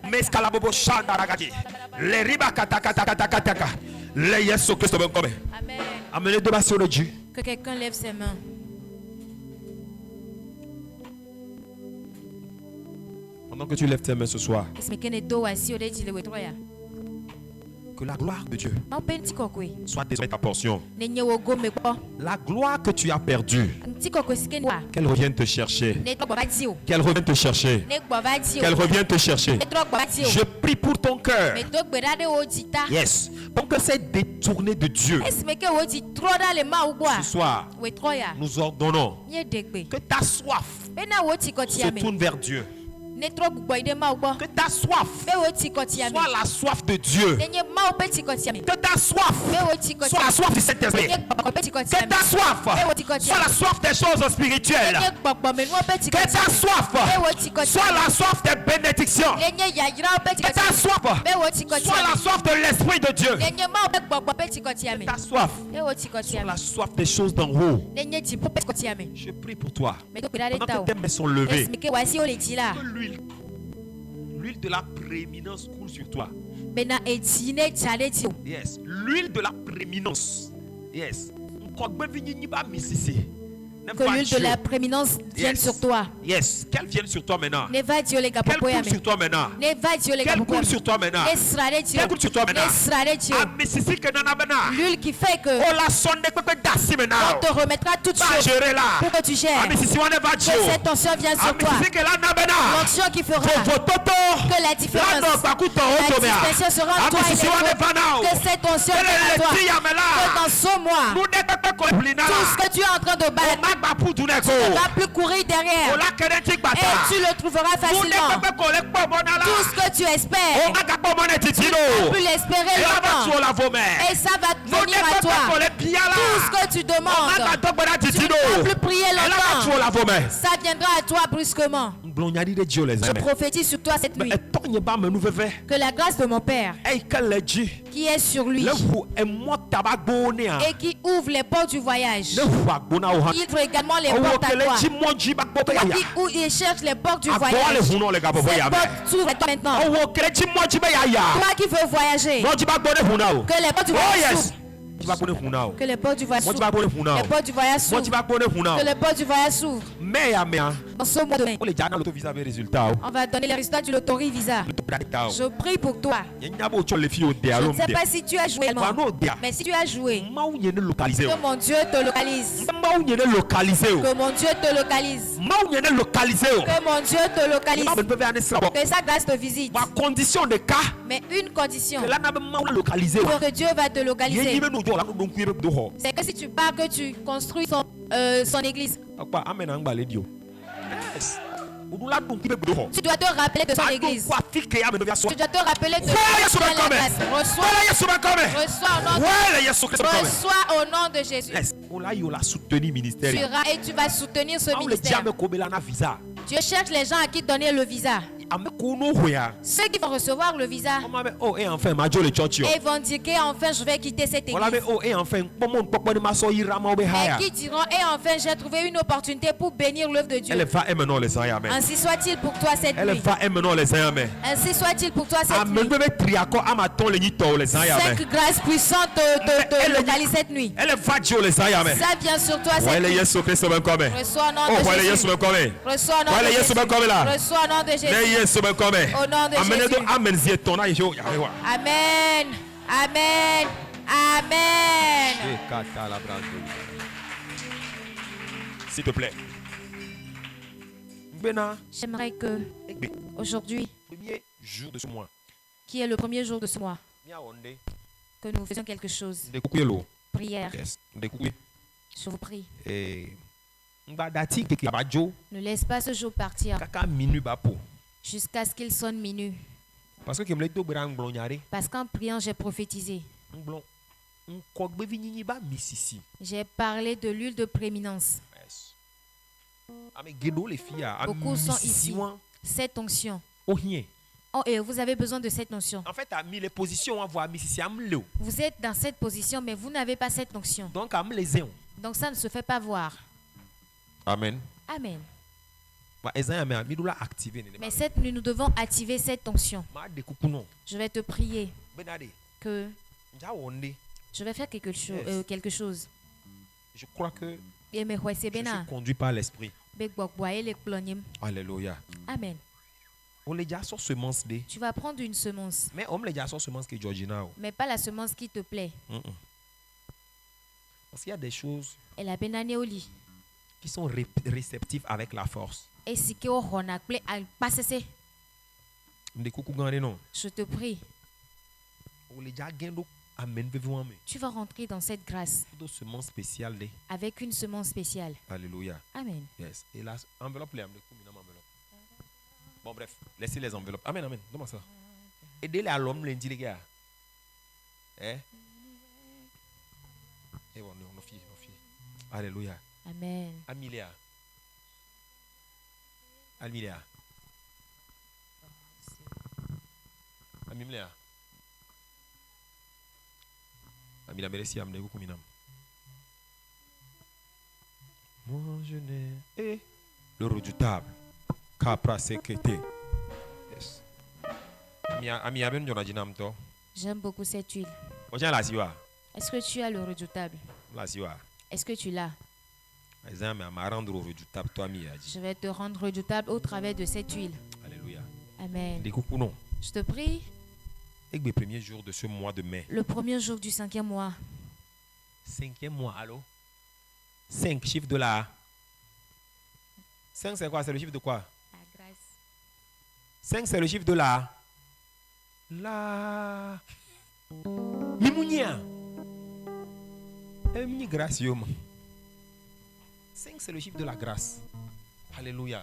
S3: Meskalabobo Shandaragati. Les Riba Katakatakataka. Les Yesu Christ ben comme.
S4: Amen.
S3: Amenez deux mains sur le Dieu.
S4: Que quelqu'un lève ses mains.
S3: Pendant que tu lèves tes mains ce soir, que la gloire de Dieu soit désormais ta portion. La gloire que tu as perdue, qu'elle revienne te chercher. Qu'elle revienne te chercher. Qu'elle revienne te chercher. Je prie pour ton cœur. Yes. Pour que c'est détourné de Dieu. Ce soir, nous ordonnons que ta soif se tourne vers Dieu. Que ta soif soit la soif de Dieu. Que ta soif soit la soif du Saint-Esprit. Que ta soif soit la soif des choses spirituelles. Que ta soif soit la soif des bénédictions. Que ta soif soit la soif de l'Esprit de Dieu. Que ta soif soit la soif des choses d'en haut. Je prie pour toi. Pendant que tes mains sont levées, que l'huile de la prééminence coule sur toi. Yes. L'huile de la prééminence. Yes.
S4: Que l'huile de la prééminence vienne sur toi.
S3: Yes. Qu'elle vienne sur toi maintenant. Qu'elle coule sur toi maintenant. Qu'elle coule sur toi maintenant. Qu'elle coule sur toi maintenant.
S4: L'huile qui fait que on te remettra toute chose pour que tu gères. Que cette tension vienne sur toi. L'onction qui fera que la différence. La distinction sera en toi et les autres. Que cette tension vienne à toi. Que dans ce mois, tout ce que tu es en train de battre, tu ne vas plus courir derrière. Et tu le trouveras facilement. Tout ce que tu espères, tu ne vas plus l'espérer longtemps. Et ça va venir à toi. Tout ce que tu demandes, tu ne vas plus prier longtemps. Ça viendra à toi brusquement. Je prophétise sur toi cette nuit que la grâce de mon Père qui est sur lui et qui ouvre les portes du voyage, qui ouvre également les portes à toi, qui cherche les portes du voyage, ces portes s'ouvrent à toi maintenant. Toi qui veux voyager, que les portes du voyage s'ouvrent. Que les portes du voyage s'ouvrent. Les portes du voyage s'ouvrent. Que les portes du voyage s'ouvrent. Dans ce mois de mai, on va donner les résultats du loterie Visa. Je prie pour toi. Je ne sais pas si tu as joué, mais si tu as joué, que mon Dieu te localise. Que mon Dieu te localise. Que mon Dieu te localise. Que sa grâce te visite. Mais une condition pour que Dieu va te localiser, c'est que si tu pars, que tu construis son église. Tu dois te rappeler de son église. Tu dois te rappeler de son église. Reçois au nom de Jésus. Et tu vas soutenir ce ministère. Dieu cherche les gens à qui donner le visa. Ceux qui vont recevoir le visa et vont dire qu'enfin je vais quitter cette église. Et qui diront et enfin j'ai trouvé une opportunité pour bénir l'œuvre de Dieu. Ainsi soit-il pour toi cette nuit. Ainsi soit-il pour toi cette nuit. 5 grâces puissantes te localisent cette nuit. Ça vient sur toi cette nuit. Reçois au nom de Jésus. Reçois au nom de Jésus. Reçois au nom de Jésus. Au nom de Jésus. Amen. Amen. Amen.
S3: S'il te plaît.
S4: J'aimerais que aujourd'hui, qui est le premier jour de ce mois, que nous faisions quelque chose. Prière. Je vous prie. Ne laisse pas ce jour partir jusqu'à ce qu'il sonne minuit. Parce qu'en priant, j'ai prophétisé. J'ai parlé de l'huile de prééminence. Beaucoup sont ici. Cette onction. Oh, et vous avez besoin de cette onction.
S3: En fait,
S4: vous êtes dans cette position, mais vous n'avez pas cette onction. Donc ça ne se fait pas voir.
S3: Amen.
S4: Amen. Mais cette nuit, nous devons activer cette onction. Je vais te prier que je vais faire quelque chose.
S3: Je crois que je suis conduit par l'esprit. Alléluia.
S4: Amen. Tu vas prendre une semence. Mais pas la semence qui te plaît.
S3: Parce qu'il y a des choses
S4: qui
S3: sont réceptives avec la force.
S4: Je te prie. Tu vas rentrer dans cette grâce avec une semence spéciale.
S3: Alléluia.
S4: Amen.
S3: Yes. Et la enveloppe, bon bref, laissez les enveloppes. Amen, amen. Donne-moi ça. Aidez-les à l'homme, lundi, les gars. Eh bon, nos filles. Alléluia.
S4: Amen.
S3: Amilia. Amila merci amne beaucoup minam. Moi je n'ai le redoutable Capra sécurité. Yes. Ami aben jona jinam to.
S4: J'aime beaucoup cette huile. Est-ce que tu as le redoutable? Est-ce que tu l'as? Je vais te rendre redoutable au travers de cette huile.
S3: Alléluia.
S4: Amen. Je te prie.
S3: Le premier jour de ce mois de mai.
S4: Le premier jour du 5e mois.
S3: 5e mois, allô? 5, chiffre de la. 5 c'est quoi? C'est le chiffre de quoi?
S4: La grâce.
S3: 5 c'est le chiffre de la. La. Mimounia. Mini grâce, yo. 5 c'est le chiffre de la grâce. Alléluia.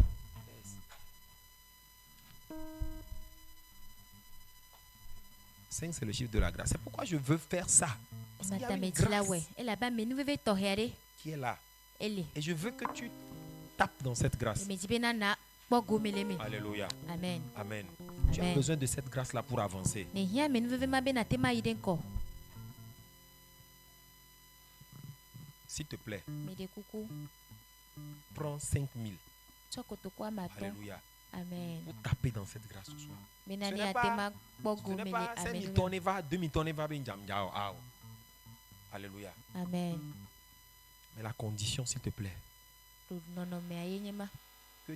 S3: 5, c'est le chiffre de la grâce. C'est pourquoi je veux faire ça. Parce qu'il y a une grâce qui est là. Et je veux que tu tapes dans cette grâce. Alléluia.
S4: Amen.
S3: Amen. Tu as besoin de cette grâce-là pour avancer. S'il te plaît, prends 5 000. Alléluia.
S4: Amen.
S3: Pour taper dans cette grâce ce soir. Ce n'est pas 5 000 tonnes, 2 000 tonnes, alléluia.
S4: Amen.
S3: Mais la condition, s'il te plaît, que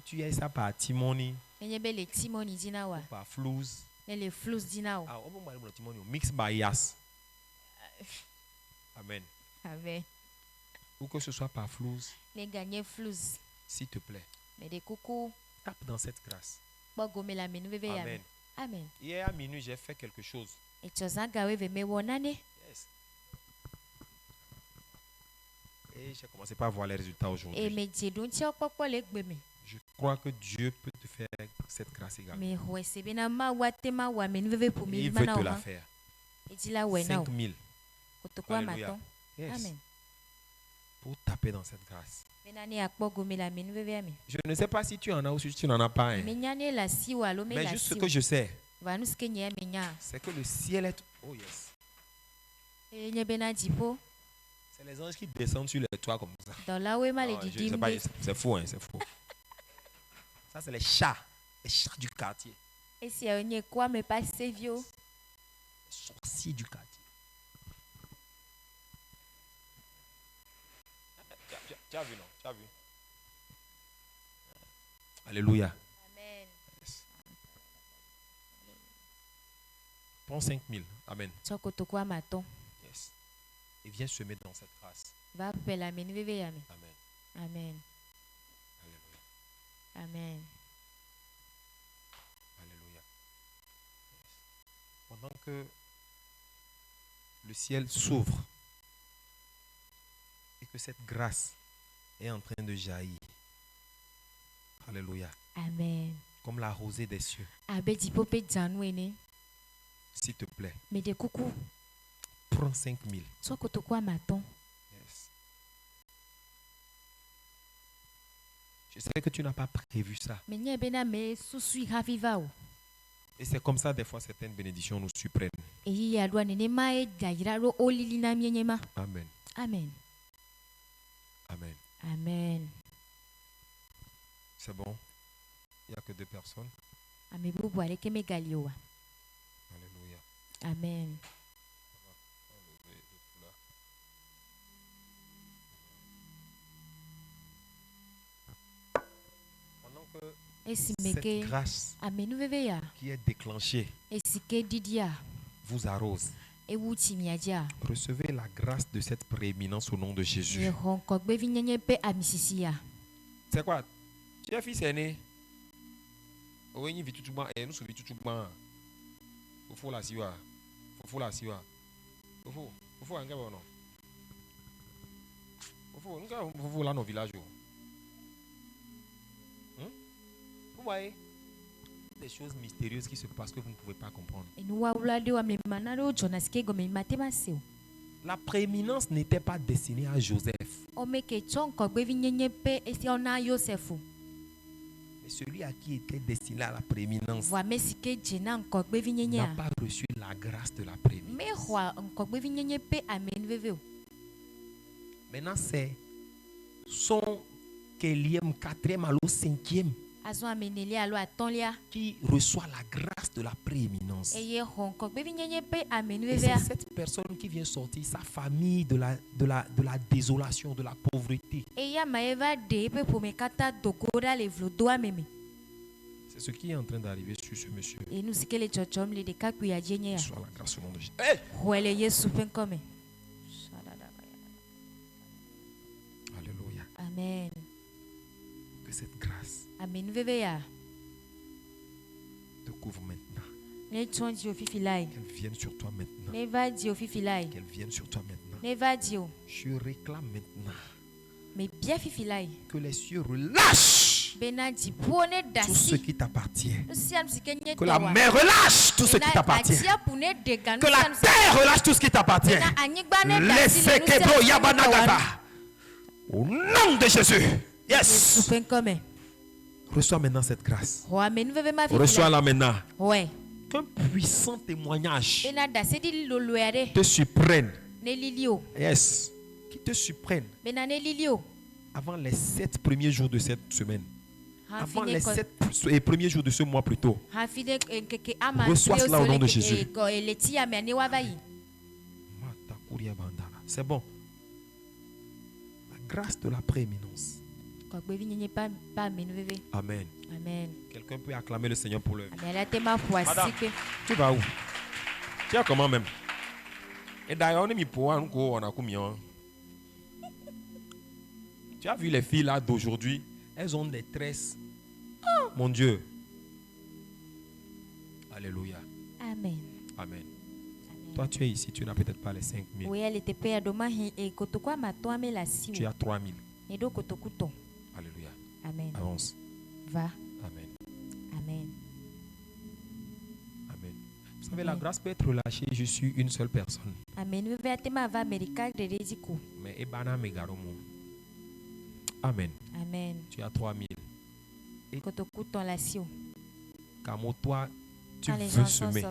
S3: tu aies ça par timoni, par flouze, mix by yas. Amen.
S4: Amen.
S3: Ou que ce soit par flouze, s'il te plaît, tape dans cette grâce. Amen.
S4: Amen.
S3: Hier à minuit, j'ai fait quelque chose.
S4: Yes.
S3: Et j'ai commencé par voir les résultats aujourd'hui. Je crois que Dieu peut te faire cette grâce également. Il veut te la faire. 5 000. Alléluia. Yes.
S4: Amen.
S3: Pour taper dans cette grâce. Je ne sais pas si tu en as ou si tu n'en as pas. Hein. Mais juste ce que je sais, c'est que le ciel est... Oh yes. C'est les anges qui descendent sur les toits comme ça. C'est fou, hein, c'est fou. Ça, c'est les chats du quartier. Les sorciers du quartier. Tu as vu, non? Tu as vu? Alléluia.
S4: Amen.
S3: Yes. Prends 5 000. Amen. Yes. Et viens semer dans cette grâce.
S4: Amen.
S3: Amen.
S4: Amen.
S3: Alléluia.
S4: Amen.
S3: Alléluia. Yes. Pendant que le ciel s'ouvre et que cette grâce est en train de jaillir. Alléluia.
S4: Amen.
S3: Comme la rosée des cieux. S'il te plaît. Prends 5 000. Yes. Je sais que tu n'as pas prévu ça. Et c'est comme ça, des fois, certaines bénédictions nous surprennent. Amen.
S4: Amen.
S3: Amen.
S4: Amen.
S3: C'est bon? Il n'y a que 2 personnes.
S4: Alléluia. Amen.
S3: Pendant que cette grâce qui est déclenchée vous arrose, recevez la grâce de cette prééminence au nom de Jésus. C'est quoi? Tu es fils aîné? Oui, il vit tout le monde. Et nous sommes tout le monde. Faut la siwa. Faut la siwa. Faut un gars non. Faut là nos villages. Vous voyez des choses mystérieuses qui se passent que vous ne pouvez pas comprendre. La prééminence n'était pas destinée à Joseph. Mais celui à qui était destiné à la prééminence n'a pas reçu la grâce de la prééminence. Maintenant, c'est son 4e, alors 5e qui reçoit la grâce de la prééminence. Et c'est cette personne qui vient sortir sa famille de la désolation, de la pauvreté. C'est ce qui est en train d'arriver sur ce monsieur. Soit la grâce au nom de Jésus. Hey! Alléluia.
S4: Amen.
S3: Que cette grâce te couvre maintenant. Qu'elle vienne sur toi maintenant. Qu'elle vienne sur toi maintenant. Je réclame maintenant que les cieux relâchent tout ce qui t'appartient. Que la mer relâche tout ce qui t'appartient. Que la terre relâche tout ce qui t'appartient. Laissez Kebo Yabanagata. Au nom de Jésus. Yes. Reçois maintenant cette grâce. Reçois-la maintenant. Qu'un puissant témoignage te surprenne. Yes. Qui te surprenne. Avant les 7 premiers jours de cette semaine. Avant les 7 premiers jours de ce mois plutôt. Reçois cela au nom de Jésus. C'est bon. La grâce de la prééminence. Amen. Quelqu'un peut acclamer le Seigneur pour le. Madame, tu vas où? Tu as comment même? Et d'ailleurs, tu as vu les filles là d'aujourd'hui? Elles ont des tresses. Oh, mon Dieu. Alléluia.
S4: Amen.
S3: Amen. Toi, tu es ici, tu n'as peut-être pas les 5 000. Tu as 3 000. Alléluia.
S4: Amen.
S3: Avance.
S4: Va.
S3: Amen.
S4: Amen.
S3: Amen. Vous savez, la grâce peut être relâchée. Je suis une seule personne.
S4: Amen.
S3: Mais Ebana Megaromo. Amen.
S4: Amen.
S3: Tu as 3 000. Et car toi, tu veux semer.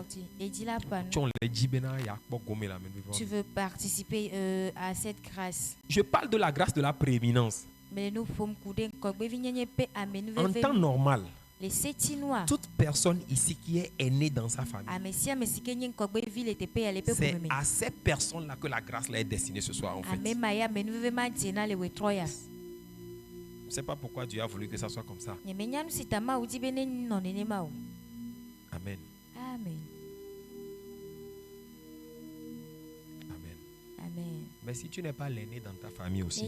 S4: Tu veux participer à cette grâce.
S3: Je parle de la grâce de la prééminence. En temps normal, toute personne ici qui est aînée dans sa famille, c'est à cette personne-là que la grâce là est destinée ce soir en fait. Je ne sais pas pourquoi Dieu a voulu que ça soit comme ça. Amen.
S4: Amen.
S3: Amen.
S4: Amen.
S3: Mais si tu n'es pas l'aîné dans ta famille aussi,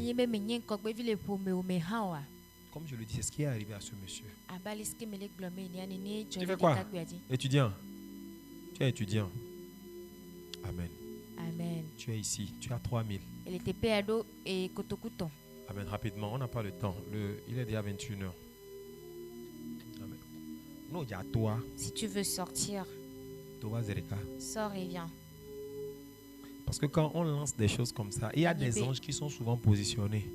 S3: comme je le dis, c'est ce qui est arrivé à ce monsieur. Tu fais quoi? Étudiant. Tu es étudiant. Amen.
S4: Amen.
S3: Tu es ici. Tu as 3 000. Amen. Rapidement, on n'a pas le temps. Il est déjà 21h. Amen. Non, il y a toi.
S4: Si tu veux sortir, sors et viens.
S3: Parce que quand on lance des choses comme ça, il y a des anges qui sont souvent positionnés.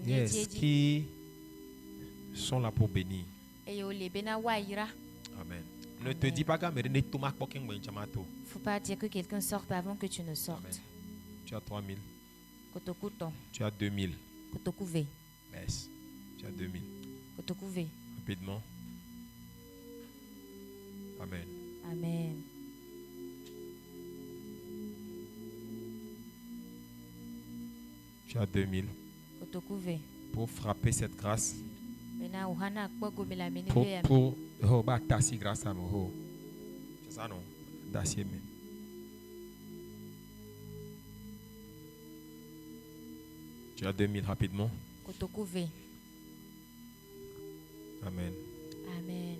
S3: Yes, qui sont là pour bénir. Amen. Ne te dis pas qu'il ne
S4: faut pas dire que quelqu'un sorte avant que tu ne sortes.
S3: Amen. Tu as 3 000. Tu as 2 000. Yes. Tu as 2 000. Rapidement. Amen.
S4: Amen.
S3: Tu as 2 000. Pour frapper cette grâce. Pour tassi grâce à moi. C'est ça non? Tassi mais. Tu as 2 000 rapidement. Amen.
S4: Amen.